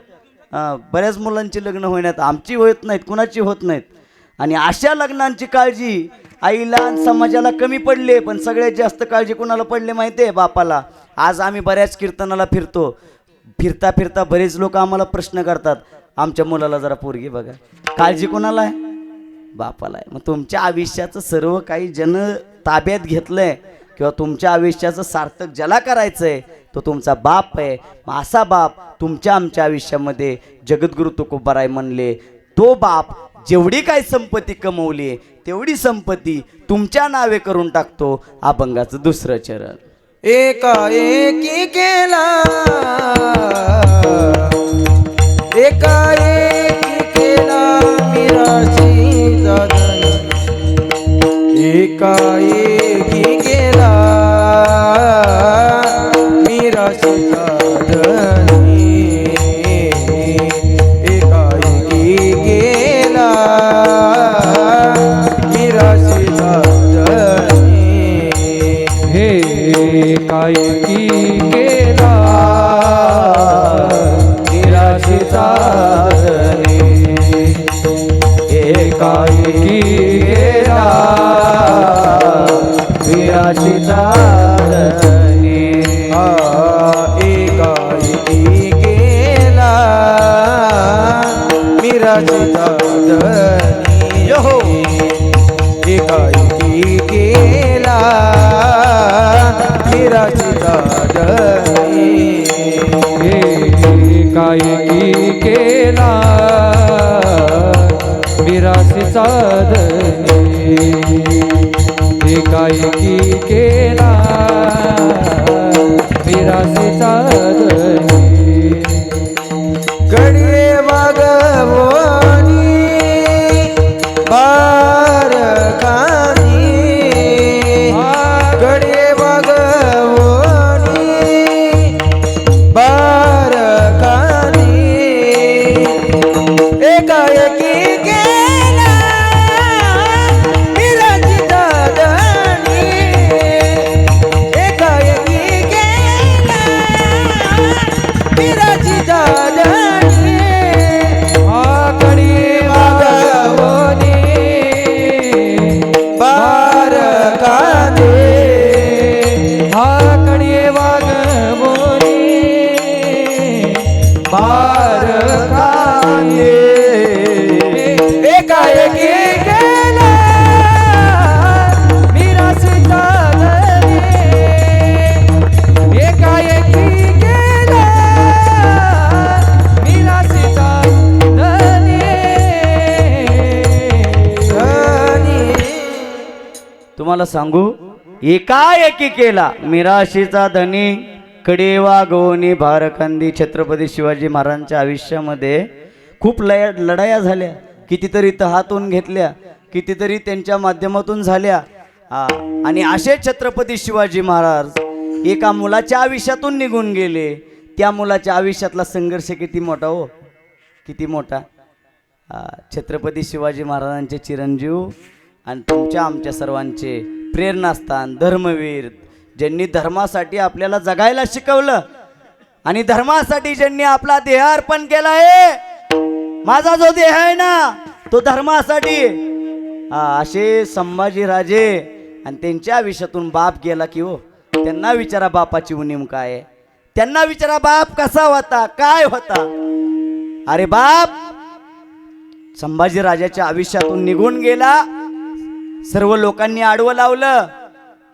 बऱ्याच मुलांची लग्न होण्यात, आमची होत नाहीत, कुणाची होत नाहीत. आणि अशा लग्नांची काळजी आईला आणि समाजाला कमी पडले, पण सगळ्यात जास्त काळजी कुणाला पडले माहिती आहे? बापाला. आज आम्ही बऱ्याच कीर्तनाला फिरतो, फिरता फिरता बरेच लोक आम्हाला प्रश्न करतात, आमच्या मुलाला जरा पोरगी बघा. काळजी कोणाला आहे? बापाला आहे. मग तुमच्या आयुष्याचं सर्व काही जन ताब्यात घेतलंय किंवा तुमच्या आयुष्याचं सार्थक ज्याला करायचं आहे तो तुमचा बाप आहे. मग असा बाप तुमच्या आमच्या आयुष्यामध्ये जगद्गुरु तुकोबाराय म्हणले, तो बाप जेवढी काही संपत्ती कमवली तेवढी संपत्ती तुमच्या नावे करून टाकतो. अभंगाचं दुसरं चरण. एकाएकी केला, एकाएकी केला मीराशीचा धनी, एकाएकी केला मीराशीचा धनी, एकाएकी केला मीराशीचा धनी. हे एकाएकी केला निराशेचा धनी, एकाएकी केला निराशेचा धनी. एकाएकी केला मीराशीचा धनी, हो. एकाएकी केला मीराशीचा धनी. एकाएकी केला निराशेचा धनी, एकाएकी केला निराशेचा धनी. गडिये वागवणी बारकानी, गडिये वागवणी बारकानी, एकाएकी केला मीराशीचा धनी, एकाएकी केला मीराशीचा धनी. आकडी वागवणी बारकानी, आकडी वागवणी बारकानी, एकाएकी केला निराशेचा धनी, एकाएकी केला निराशेचा धनी. धनी. तुम्हाला सांगू, एकाएकी केला मिराशीचा धनी, कडे वागवणी भारकांदी. छत्रपती शिवाजी महाराजांच्या आयुष्यामध्ये खूप लढाया झाल्या, कितीतरी तहातून घेतल्या, कितीतरी त्यांच्या माध्यमातून झाल्या. आणि असे छत्रपती शिवाजी महाराज एका मुलाच्या आयुष्यातून निघून गेले. त्या मुलाच्या आयुष्यातला संघर्ष किती मोठा हो, किती मोठा. छत्रपती शिवाजी महाराजांचे चिरंजीव आणि तुमच्या आमच्या सर्वांचे प्रेरणास्थान, धर्मवीर, ज्यांनी धर्मासाठी आपल्याला जगायला शिकवलं आणि धर्मासाठी ज्यांनी आपला देह अर्पण केला आहे. माझा जो देह आहे ना तो धर्मासाठी. असे संभाजी राजे आणि त्यांच्या आयुष्यातून बाप गेला की हो, त्यांना विचारा बापाची उणीव काय आहे, त्यांना विचारा बाप कसा होता, काय होता. अरे बाप संभाजी राजाच्या आयुष्यातून निघून गेला. सर्व लोकांनी आडवं लावलं,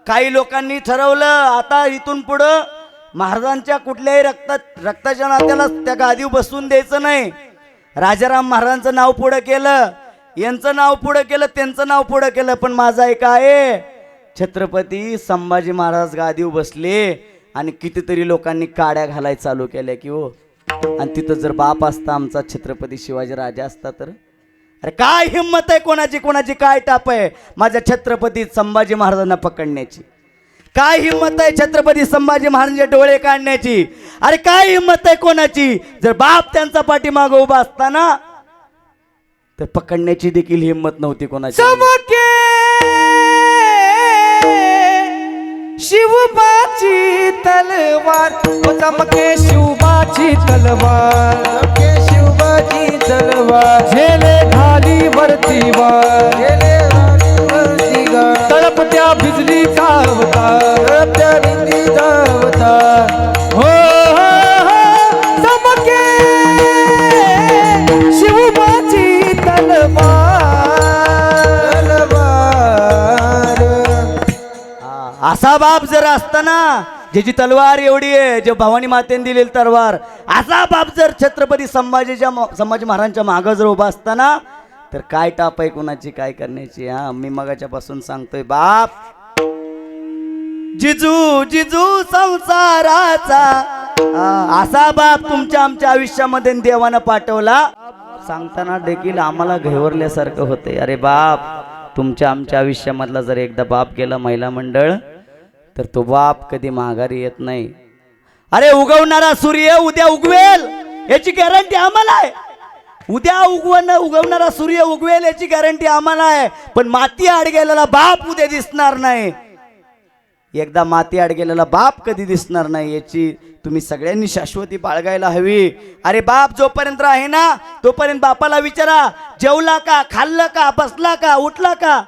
काही लोकांनी ठरवलं आता इथून पुढं महाराजांच्या कुठल्याही रक्ताच्या नात्याला त्या गादीवर बसून द्यायचं नाही. राजाराम महाराजांचं नाव पुढं केलं, यांचं नाव पुढं केलं, त्यांचं नाव पुढं केलं, पण माझा एक आहे. छत्रपती संभाजी महाराज गादीवर बसले आणि कितीतरी लोकांनी काड्या घालायला चालू केल्या की हो. आणि तिथं जर बाप असता आमचा छत्रपती शिवाजी राजा असता तर, अरे काय हिम्मत आहे कोणाची, कोणाची काय टाप आहे माझ्या छत्रपती संभाजी महाराजांना पकडण्याची. काय हिम्मत आहे छत्रपती संभाजी महाराजांचे डोळे काढण्याची. अरे काय हिम्मत आहे कोणाची, जर बाप त्यांचा पाठीमागं उभा असताना तर पकडण्याची देखील हिम्मत नव्हती कोणाची. चमके शिवबाची तलवार, चमके शिवबाची तलवार, चमके शिवबाची तलवार, झेले खाली वरती वार, गेले वरती गा, तळपत्या बिजलीचा अवतार, तळपत्या बिजलीचा अवतार, असा बाप जर असताना, ज्याची तलवार एवढी आहे, जे भवानी मातेने दिलेली तलवार, असा बाप जर छत्रपती संभाजी महाराजांच्या मागं जर उभा असताना, तर काय टाप आहे कुणाची, काय करण्याची. हा, मी मगाच्या पासून सांगतोय बाप, जिजू जिजू संसाराचा, असा बाप तुमच्या आमच्या आयुष्यामध्ये देवानं पाठवला. सांगताना देखील आम्हाला घेवरल्यासारखं होते. अरे बाप, तुमच्या आमच्या आयुष्यामधला जर एकदा बाप गेला महिला मंडळ, तर तो बाप कधी माघारी येत नाही. अरे उगवणारा सूर्य उद्या उगवेल याची गॅरंटी आम्हाला आहे. उद्या उगवणारा सूर्य उगवेल याची गॅरंटी आम्हाला आहे. पण माती आड गेलेला बाप उद्या दिसणार नाही. एकदा माती आड गेलेला बाप कधी दिसणार नाही, याची तुम्ही सगळ्यांनी शाश्वती बाळगायला हवी. अरे बाप जोपर्यंत आहे ना, तोपर्यंत बापाला विचारा, जेवला का, खाल्लं का, बसला का, उठला का,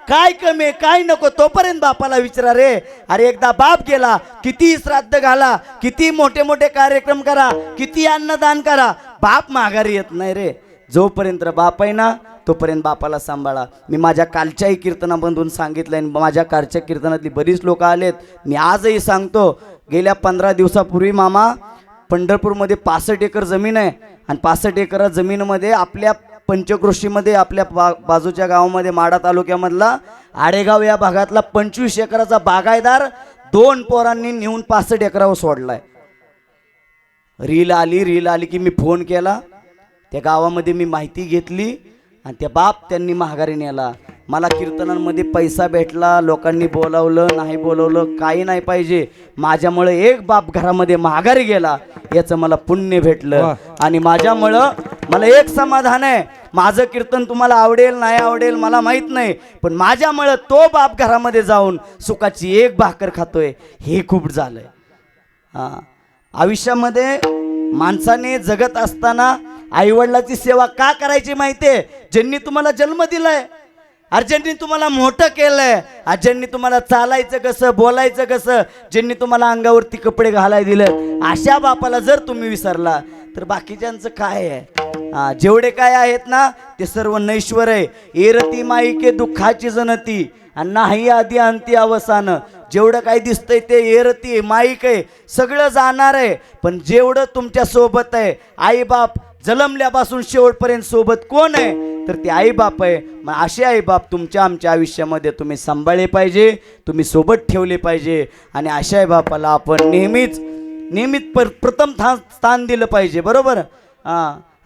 काय कमी काय नको, तोपर्यंत बापाला विचारा रे. अरे एकदा बाप गेला, किती श्राद्ध घाला, किती मोठे मोठे कार्यक्रम करा, किती अन्नदान करा, बाप माघारी येत नाही रे. जोपर्यंत बाप आहे ना, तोपर्यंत बापाला सांभाळा. मी माझ्या कालच्याही कीर्तनामधून सांगितलंय, माझ्या कालच्या कीर्तनातली बरीच लोक आलेत. मी आजही सांगतो, गेल्या 15 दिवसापूर्वी मामा पंढरपूरमध्ये 65 एकर जमीन आहे, आणि 65 एकर जमीनमध्ये आपल्या पंचक्रोशीमध्ये, आपल्या बाजूच्या गावामध्ये माडा तालुक्यामधला आडेगाव या भागातला 25 एकराचा बागायदार 2 पोरांनी नेऊन 65 एकरावर सोडलाय. रील आली की मी फोन केला, त्या गावामध्ये मी माहिती घेतली, आणि त्या बाप त्यांनी माघारी नेला. मला कीर्तनांमध्ये पैसा भेटला, लोकांनी बोलावलं नाही बोलावलं काही नाही पाहिजे, माझ्यामुळे एक बाप घरामध्ये माघारी गेला, याचं मला पुण्य भेटलं. आणि माझ्यामुळं मला एक समाधान आहे. माझं कीर्तन तुम्हाला आवडेल नाही आवडेल मला माहीत नाही, पण माझ्यामुळं तो बाप घरामध्ये जाऊन सुखाची एक भाकर खातोय, हे खूप झालंय. आयुष्यामध्ये माणसाने जगत असताना आईवडिलाची सेवा का करायची माहितीये? ज्यांनी तुम्हाला जन्म दिलाय, ज्यांनी तुम्हाला मोठं केलंय, ज्यांनी तुम्हाला चालायचं कसं, बोलायचं कसं, ज्यांनी तुम्हाला अंगावरती कपडे घालाय दिलं, अशा बापाला जर तुम्ही विसरला तर बाकीच्यांचं काय आहे? जेवढे काय आहेत ना, ते सर्व नैश्वर आहे. एरती माईके दुःखाची जनती, आणि नाही आधी अंती अवसान. जेवढं काही दिसतंय ते एरती माईक आहे, सगळं जाणार आहे. पण जेवढं तुमच्या सोबत आहे, आई बाप जन्मल्यापासून शेवटपर्यंत सोबत कोण आहे? तर ते आई बाप आहे. मग असे आई बाप तुमच्या आमच्या आयुष्यामध्ये तुम्ही सांभाळले पाहिजे, तुम्ही सोबत ठेवले पाहिजे. आणि अशा आई बापाला आपण नेहमीच प्रथम स्थान दिलं पाहिजे, बरोबर?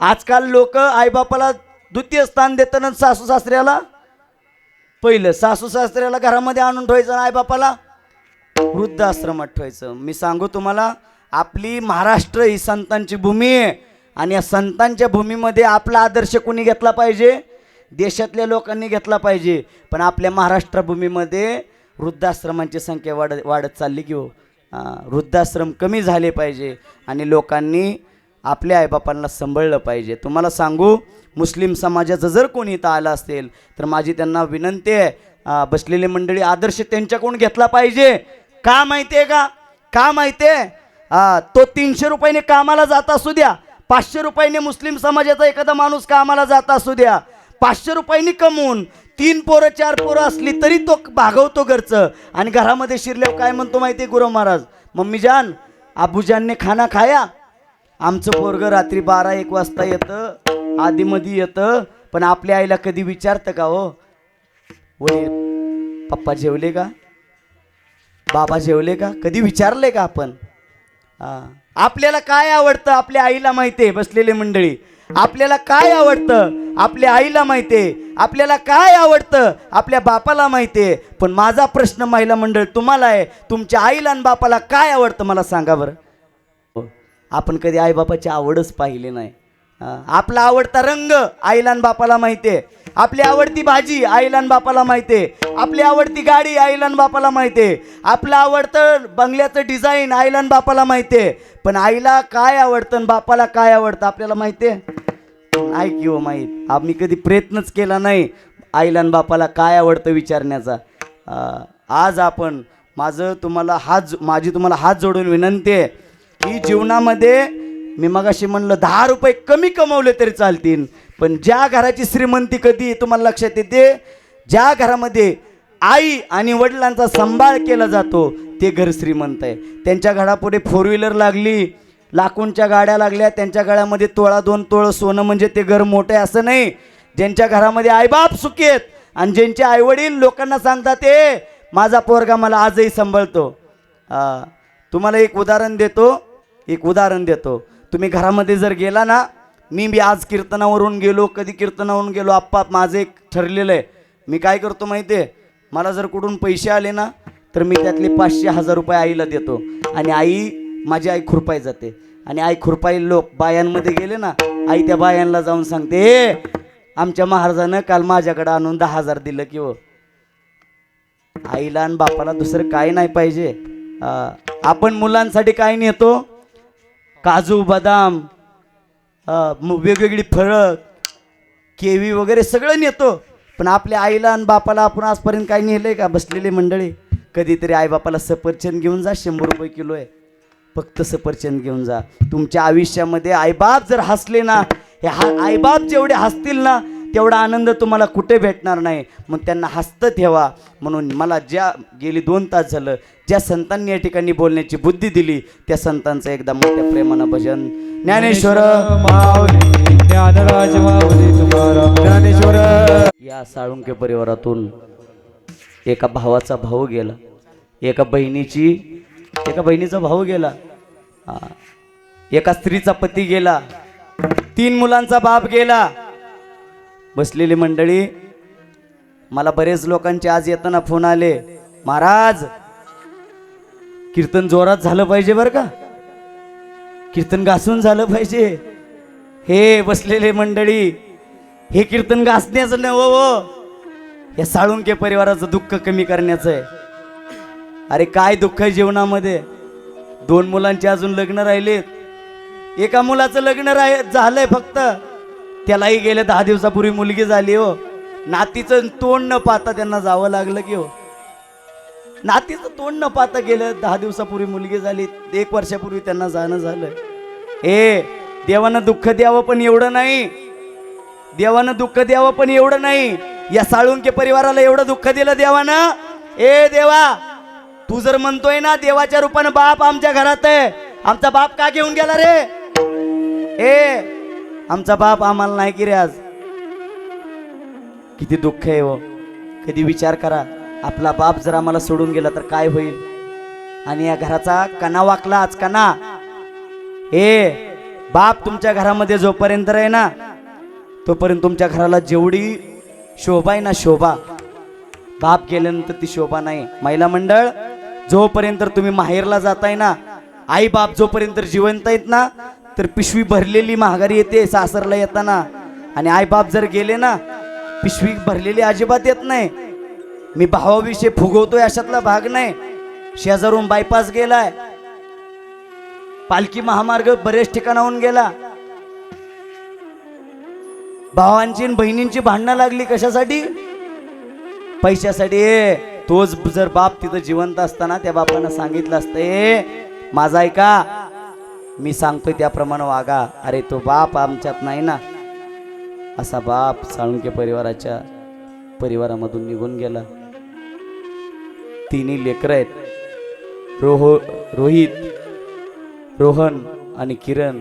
आजकाल लोक आईबापाला द्वितीय स्थान देताना सासू सासऱ्याला पहिलं, सासू सासऱ्याला घरामध्ये आणून ठेवायचं, आईबापाला वृद्धाश्रमात ठेवायचं. मी सांगू तुम्हाला, आपली महाराष्ट्र ही संतांची भूमी आहे, आणि या संतांच्या भूमीमध्ये आपला आदर्श कोणी घेतला पाहिजे? देशातल्या लोकांनी घेतला पाहिजे. पण आपल्या महाराष्ट्र भूमीमध्ये वृद्धाश्रमांची संख्या वाढत चालली की हो. वृद्धाश्रम कमी झाले पाहिजे, आणि लोकांनी आपल्या आईबापांना सांभाळलं पाहिजे. तुम्हाला सांगू, मुस्लिम समाजाचं जर कोणी इथं आलं असेल तर माझी त्यांना विनंती आहे, बसलेली मंडळी, आदर्श त्यांच्याकडून घेतला पाहिजे. का माहिती आहे का? का माहिती आहे? तो 300 रुपयाने कामाला जात असू द्या, 500 रुपयाने मुस्लिम समाजाचा एखादा माणूस कामाला जात असू द्या, 500 रुपयांनी कमवून 3 पोरं 4 पोरं असली तरी तो भागवतो घरचं. आणि घरामध्ये शिरल्यावर काय म्हणतो माहिती आहे गुरु महाराज? मम्मी जान, आबूजानने खाना खाया. आमचं पोरगं रात्री 12-1 वाजता येतं, आधीमध्ये येतं, पण आपल्या आईला कधी विचारतं का हो, वडील पप्पा जेवले का, बाबा जेवले का? कधी विचारले का आपण? आपल्याला काय आवडतं आपल्या आईला माहिती आहे. बसलेली मंडळी, आपल्याला काय आवडतं आपल्या आईला माहिती आहे, आपल्याला काय आवडतं आपल्या बापाला माहिती आहे. पण माझा प्रश्न महिला मंडळ तुम्हाला आहे, तुमच्या आईला आणि बापाला काय आवडतं मला सांगा बरं. आपण कधी आईबापाची आवडच पाहिली नाही. आपला आवडता रंग आईला आणि बापाला माहिती आहे, आपली आवडती भाजी आईला आणि बापाला माहिती आहे, आपली आवडती गाडी आईला आणि बापाला माहिती आहे, आपलं आवडतं बंगल्याचं डिझाईन आईला आणि बापाला माहिती आहे. पण आईला काय आवडतं आणि बापाला काय आवडतं आपल्याला माहिती आहे? नाही की हो माहीत. आम्ही कधी प्रयत्नच केला नाही आईला आणि बापाला काय आवडतं विचारण्याचा. आज आपण माझी तुम्हाला हात जोडून विनंती आहे की जीवनामध्ये मी मगाशी म्हणलं 10 रुपये कमी कमवले तरी चालतील, पण ज्या घराची श्रीमंती कधी तुम्हाला लक्षात येते, ज्या घरामध्ये आई आणि वडिलांचा सांभाळ केला जातो ते घर श्रीमंत आहे. त्यांच्या घरापुढे 4 व्हीलर लागली, लाखोंच्या गाड्या लागल्या, त्यांच्या गळ्यामध्ये तोळा 2 तोळ सोनं म्हणजे ते घर मोठे असं नाही. ज्यांच्या घरामध्ये आईबाप सुखी आहेत आणि ज्यांचे आईवडील लोकांना सांगतात ते माझा पोरगा मला आजही सांभाळतो. तुम्हाला एक उदाहरण देतो. तुम्ही घरामध्ये जर गेला ना, मी आज कीर्तनावरून गेलो, कधी कीर्तनावरून गेलो, आप्पा माझं एक ठरलेलं आहे. मी काय करतो माहिती आहे, मला जर कुठून पैसे आले ना तर मी त्यातले 500-1000 रुपये आईला देतो आणि माझी आई खुरपाई जाते. आणि आई खुरपाई लोक बायांमध्ये गेले ना, आई त्या बायांना जाऊन सांगते आमच्या महाराजानं काल माझ्याकडे आणून 10,000 दिलं की हो. आईला आणि बापाला दुसरं काय नाही पाहिजे. आपण मुलांसाठी काय नेतो, काजू बदाम, वेगवेगळी फळं, केवी वगैरे सगळं नेतो, पण आपल्या आईला आणि बापाला आपण आजपर्यंत काय नेलंय का? बसलेले मंडळी कधीतरी आईबापाला सफरचंद घेऊन जा, 100 रुपये किलो आहे, फक्त सफरचंद घेऊन जा. तुमच्या आयुष्यामध्ये आईबाप जर हसले ना, हे आईबाप जेवढे हसतील ना तेवढा आनंद तुम्हाला कुठे भेटणार नाही. मग त्यांना हसतं ठेवा. म्हणून मला गेली 2 तास झालं ज्या संतांनी या ठिकाणी बोलण्याची बुद्धी दिली त्या संतांचं एकदा मोठ्या प्रेमानं भजन. ज्ञानेश्वर माऊली ज्ञानराज माऊली तुकाराम ज्ञानेश्वर. या साळुंके परिवारातून एका भावाचा भाऊ गेला, एका बहिणीचा भाऊ गेला, एका स्त्रीचा पती गेला, 3 मुलांचा बाप गेला. बसलेली मंडळी, मला बरेच लोकांचे आज येताना फोन आले, महाराज कीर्तन जोरात झालं पाहिजे बरं का, कीर्तन घासून झालं पाहिजे. हे बसलेले मंडळी, हे कीर्तन घासण्याचं नव्हं, या साळुंके परिवाराचं दुःख कमी करण्याचं आहे. अरे काय दुःख आहे जीवनामध्ये. 2 मुलांचे अजून लग्न राहिलेत, एका मुलाचं लग्न झालंय फक्त, त्यालाही गेल्या 10 दिवसापूर्वी मुलगी झाली हो. नातीचं तोंड न पाहता त्यांना जावं लागलं की हो. नातीचं तोंड न पाहता गेलं, 10 दिवसापूर्वी मुलगी झाली, 1 वर्षापूर्वी त्यांना जाणं झालं. देवानं दुःख द्यावं पण एवढं नाही, या साळुंके परिवाराला एवढं दुःख दिलं देवानं. देवा, तू जर म्हणतोय ना देवाच्या रूपानं बाप आमच्या घरात आहे, आमचा बाप का घेऊन गेला रे? आमचा बाप आम्हाला नाही की रे आज. किती दुःख आहे हो. कधी विचार करा, आपला बाप जर आम्हाला सोडून गेला तर काय होईल. आणि या घराचा कणा वाकला आज, कणा. बाप तुमच्या घरामध्ये जोपर्यंत आहे ना तोपर्यंत तुमच्या घराला जेवढी शोभा आहे ना, शोभा, बाप गेल्यानंतर ती शोभा नाही. महिला मंडळ, जोपर्यंत तुम्ही माहेरला जाताय ना, आई बाप जोपर्यंत जिवंत आहेत ना, तर पिशवी भरलेली महागारी येते सासरला येताना. आणि आई बाप जर गेले ना, पिशवी भरलेली अजिबात येत नाही. मी भावाविषयी फुगवतोय अशातला भाग नाही. शेजारून बायपास गेलाय, पालखी महामार्ग बरेच ठिकाणाहून गेला. भावांची आणि बहिणींची भांडणं लागली कशासाठी? पैशासाठी. तोच जर बाप तिथं जिवंत असताना त्या बापानं सांगितलं असतं, माझा ऐका, मी सांगतोय त्याप्रमाणे वागा. अरे तो बाप आमच्यात नाही ना. असा बाप साळुंके परिवारामधून निघून गेला. 3 लेकरं आहेत, रोहित, रोहन आणि किरण.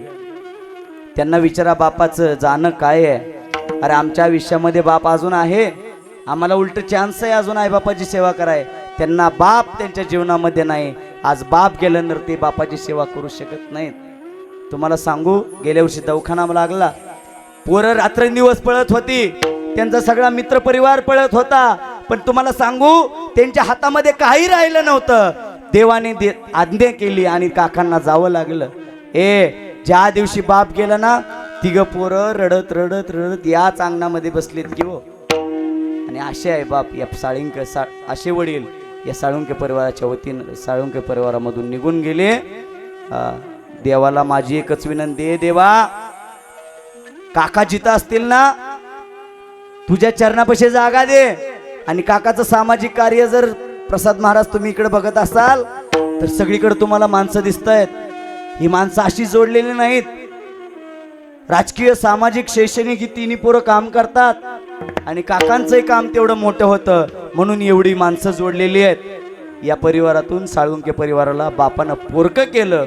त्यांना विचारा बापाचं जाणं काय आहे. अरे आमच्या आयुष्यामध्ये बाप अजून आहे, आम्हाला उलट चान्स आहे अजून आईबापाची सेवा कराय. त्यांना बाप त्यांच्या जीवनामध्ये नाही. आज बाप गेल्यानंतर ते बापाची सेवा करू शकत नाहीत. तुम्हाला सांगू, गेल्या वर्षी दवाखाना लागला, पोरं रात्रंदिवस पळत होती, त्यांचा सगळा मित्र परिवार पळत होता, पण तुम्हाला सांगू त्यांच्या हातामध्ये काही राहिलं नव्हतं. देवाने आज्ञा केली आणि काकांना जावं लागलं. ज्या दिवशी बाप गेला ना, 3 पोरं रडत रडत रडत याच अंगणामध्ये बसलेत की हो. आणि असे आहे बाप, या असे वडील या साळुंके परिवाराच्या वतीनं साळुंके परिवारामधून निघून गेले. देवाला माझी एकच विनंती आहे, देवा काका जिथं असतील ना, तुझ्या चरणापाशी जागा दे. आणि काकाचं सामाजिक कार्य जर प्रसाद महाराज तुम्ही इकडे बघत असाल तर सगळीकडे तुम्हाला माणसं दिसत आहेत. ही माणसं अशी जोडलेली नाहीत. राजकीय, सामाजिक, शैक्षणिक ही 3 पोरं काम करतात आणि काकांचंही काम तेवढं मोठं होतं. म्हणून एवढी माणसं जोडलेली आहेत या परिवारातून. साळुंके परिवाराला बापानं पोरकं केलं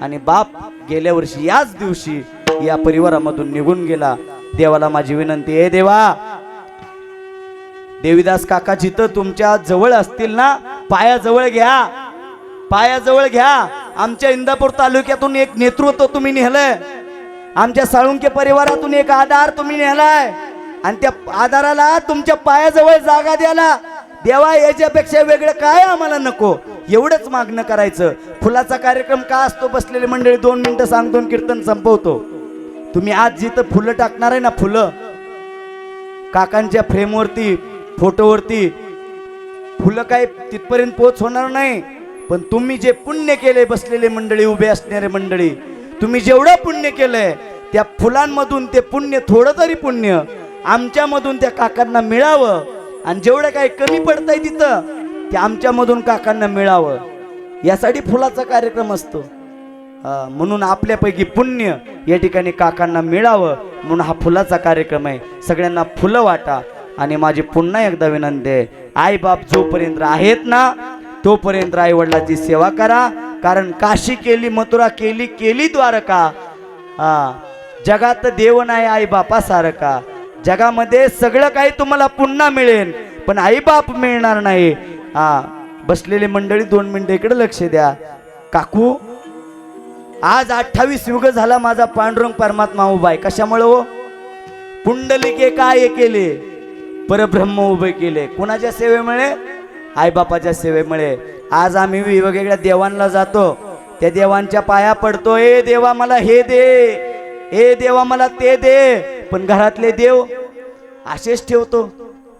आणि बाप गेल्या वर्षी याच दिवशी या परिवारामधून निघून गेला. देवाला माझी विनंती आहे, देवा देवीदास काका जिथं तुमच्या जवळ असतील ना, पायाजवळ घ्या, पायाजवळ घ्या. आमच्या इंदापूर तालुक्यातून एक नेतृत्व तुम्ही नेलंय, आमच्या साळुंके परिवारातून एक आधार तुम्ही नेलाय आणि त्या आधाराला तुमच्या पायाजवळ जागा द्याला. देवा याच्यापेक्षा वेगळं काय आम्हाला नको, एवढंच मागणं करायचं. फुलाचा कार्यक्रम का असतो? बसलेली मंडळी 2 मिनिटं सांगतो, कीर्तन संपवतो. तुम्ही आज जिथं फुलं टाकणार आहे ना, फुलं काकांच्या फ्रेमवरती, फोटोवरती, फुलं काय तिथपर्यंत पोच होणार नाही. पण तुम्ही जे पुण्य केले, बसलेले मंडळी, उभे असणारे मंडळी, तुम्ही जेवढं पुण्य केलंय त्या फुलांमधून ते पुण्य, थोडं तरी पुण्य आमच्यामधून त्या काकांना मिळावं. आणि जेवढं काही कमी पडतंय तिथं ते आमच्यामधून काकांना मिळावं, यासाठी फुलाचा कार्यक्रम असतो. म्हणून आपल्यापैकी पुण्य या ठिकाणी काकांना मिळावं म्हणून हा फुलाचा कार्यक्रम आहे. सगळ्यांना फुलं वाटा. आणि माझी पुन्हा एकदा विनंती आहे, आई बाप जोपर्यंत आहेत ना तोपर्यंत आई वडिलाची सेवा करा. कारण काशी केली, मथुरा केली, केली द्वारका. जगात देव नाही आई बापासारखा. जगामध्ये सगळं काही तुम्हाला पुन्हा मिळेल पण आई बाप मिळणार नाही. बसलेली मंडळी 2 मिनिटं इकडे लक्ष द्या. काकू आज 28 युग झाला माझा पांडुरंग परमात्मा उभा आहे. कशामुळे हो? पुंडलिके काय केले? परब्रह्म उभे केले. कुणाच्या सेवेमुळे? आईबापाच्या सेवेमुळे. आज आम्ही वेगवेगळ्या देवांना जातो, त्या देवांच्या पाया पडतो. ए देवा मला हे दे, ए देवा मला ते दे. पण घरातले देव असेच ठेवतो.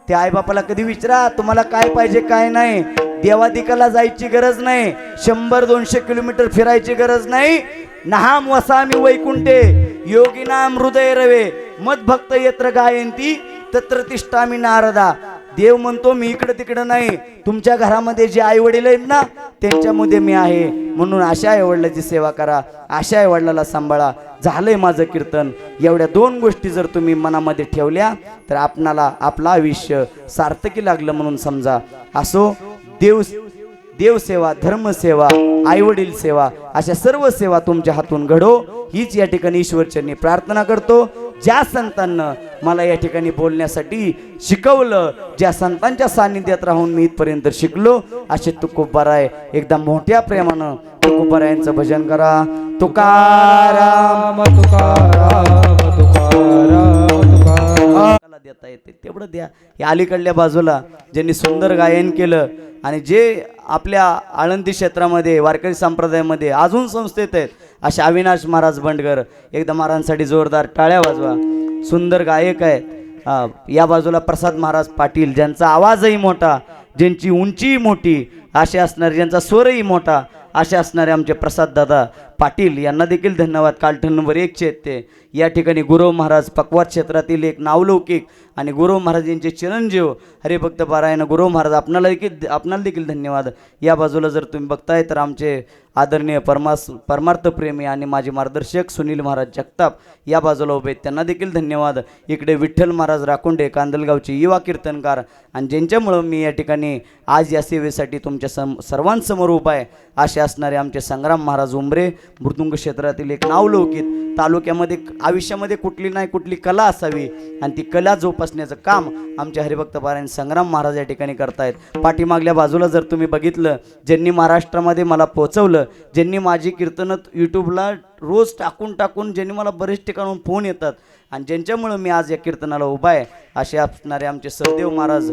त्या आईबापाला कधी विचारा तुम्हाला काय पाहिजे काय नाही. देवादिकाला जायची गरज नाही, 100-200 किलोमीटर फिरायची गरज नाही. नहाम वसामी वैकुंठे योगिनाम हृदय रवे मदभक्त यत्र गायंती तत्र तिष्ठामी नारदा. देव म्हणतो मी इकडे तिकडे नाही, तुमच्या घरामध्ये जे आई वडील आहेत ना त्यांच्यामध्ये मी आहे. म्हणून अशा आई वडिलाची सेवा करा, अशा आई वडिलाला सांभाळा. झालंय माझं कीर्तन. एवढ्या 2 गोष्टी जर तुम्ही मनामध्ये ठेवल्या तर आपणाला आपलं आयुष्य सार्थकी लागलं म्हणून समजा. असो देवसेवा, धर्मसेवा, आईवडील सेवा, अशा सर्व सेवा तुमच्या हातून घडो हीच या ठिकाणी ईश्वरचरणी प्रार्थना करतो. ज्या संतांना मला या ठिकाणी बोलण्यासाठी शिकवलं, ज्या संतांच्या सानिध्यात राहून मी इथपर्यंत शिकलो, असे तुकोबाराय एकदा मोठ्या प्रेमानं तुकोबारायांचं भजन करा. तुकाराम तुकाराम तुकाराम तुकाराम. देता येते तेवढं द्या. या अलीकडल्या बाजूला ज्यांनी सुंदर गायन केलं आणि जे आपल्या आळंदी क्षेत्रामध्ये वारकरी संप्रदायामध्ये अजून संस्थेत आहेत असे अविनाश महाराज बंडगर, एकदा महाराजांसाठी जोरदार टाळ्या वाजवा. सुंदर गायक आहेत. या बाजूला प्रसाद महाराज पाटील, ज्यांचा आवाजही मोठा, ज्यांची उंचीही मोठी असे असणारे, ज्यांचा स्वरही मोठा असे असणारे आमचे प्रसाद दादा पाटील यांना देखील धन्यवाद. कालठण नंबर 1 चे आहेत ते. या ठिकाणी गुरव महाराज पकवाद क्षेत्रातील एक नावलौकिक आणि गुरव महाराज यांचे चिरंजीव हरिभक्त पारायण गुरव महाराज आपणाला देखील धन्यवाद. या बाजूला जर तुम्ही बघताय तर आमचे आदरणीय परमार्थ प्रेमी आणि माझे मार्गदर्शक सुनील महाराज जगताप या बाजूला उभे आहेत, त्यांना देखील धन्यवाद. इकडे विठ्ठल महाराज राकोंडे कांदलगावचे युवा कीर्तनकार आणि ज्यांच्यामुळं मी या ठिकाणी आज या सेवेसाठी तुमच्या सर्वांसमोर उभा आहे असे असणारे आमचे संग्राम महाराज उंबरे, मृदुंग क्षेत्रातील एक नावलौकिक. तालुक्यामध्ये आयुष्यामध्ये कुठली नाही कुठली कला असावी आणि ती कला जोपासण्याचं काम आमचे हरिभक्त पारायण संग्राम महाराज या ठिकाणी करतायत. पाठीमागल्या बाजूला जर तुम्ही बघितलं, ज्यांनी महाराष्ट्रामध्ये मला पोचवलं, ज्यांनी माझी कीर्तनं यूट्यूबला रोज टाकून ज्यांनी मला बरेच ठिकाणून फोन येतात आणि ज्यांच्यामुळं मी आज या कीर्तनाला उभा आहे असे असणारे आमचे सहदेव महाराज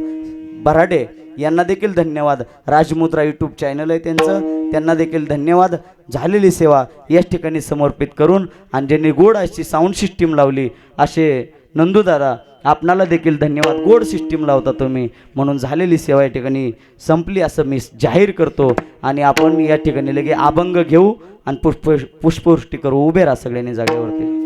बराडे यांना देखील धन्यवाद. राजमुद्रा यूट्यूब चॅनल आहे त्यांचं, त्यांना देखील धन्यवाद. झालेली सेवा याच ठिकाणी समर्पित करून आणि ज्यांनी गोड अशी साऊंड सिस्टीम लावली असे नंदूदादा आपणाला देखील धन्यवाद. गोड सिस्टीम लावता तुम्ही म्हणून झालेली सेवा या ठिकाणी संपली असं मी जाहीर करतो. आणि आपण या ठिकाणी लगे अभंग घेऊ आणि पुष्पवृष्टी करू. उभे राहा सगळ्यांनी जागेवरती.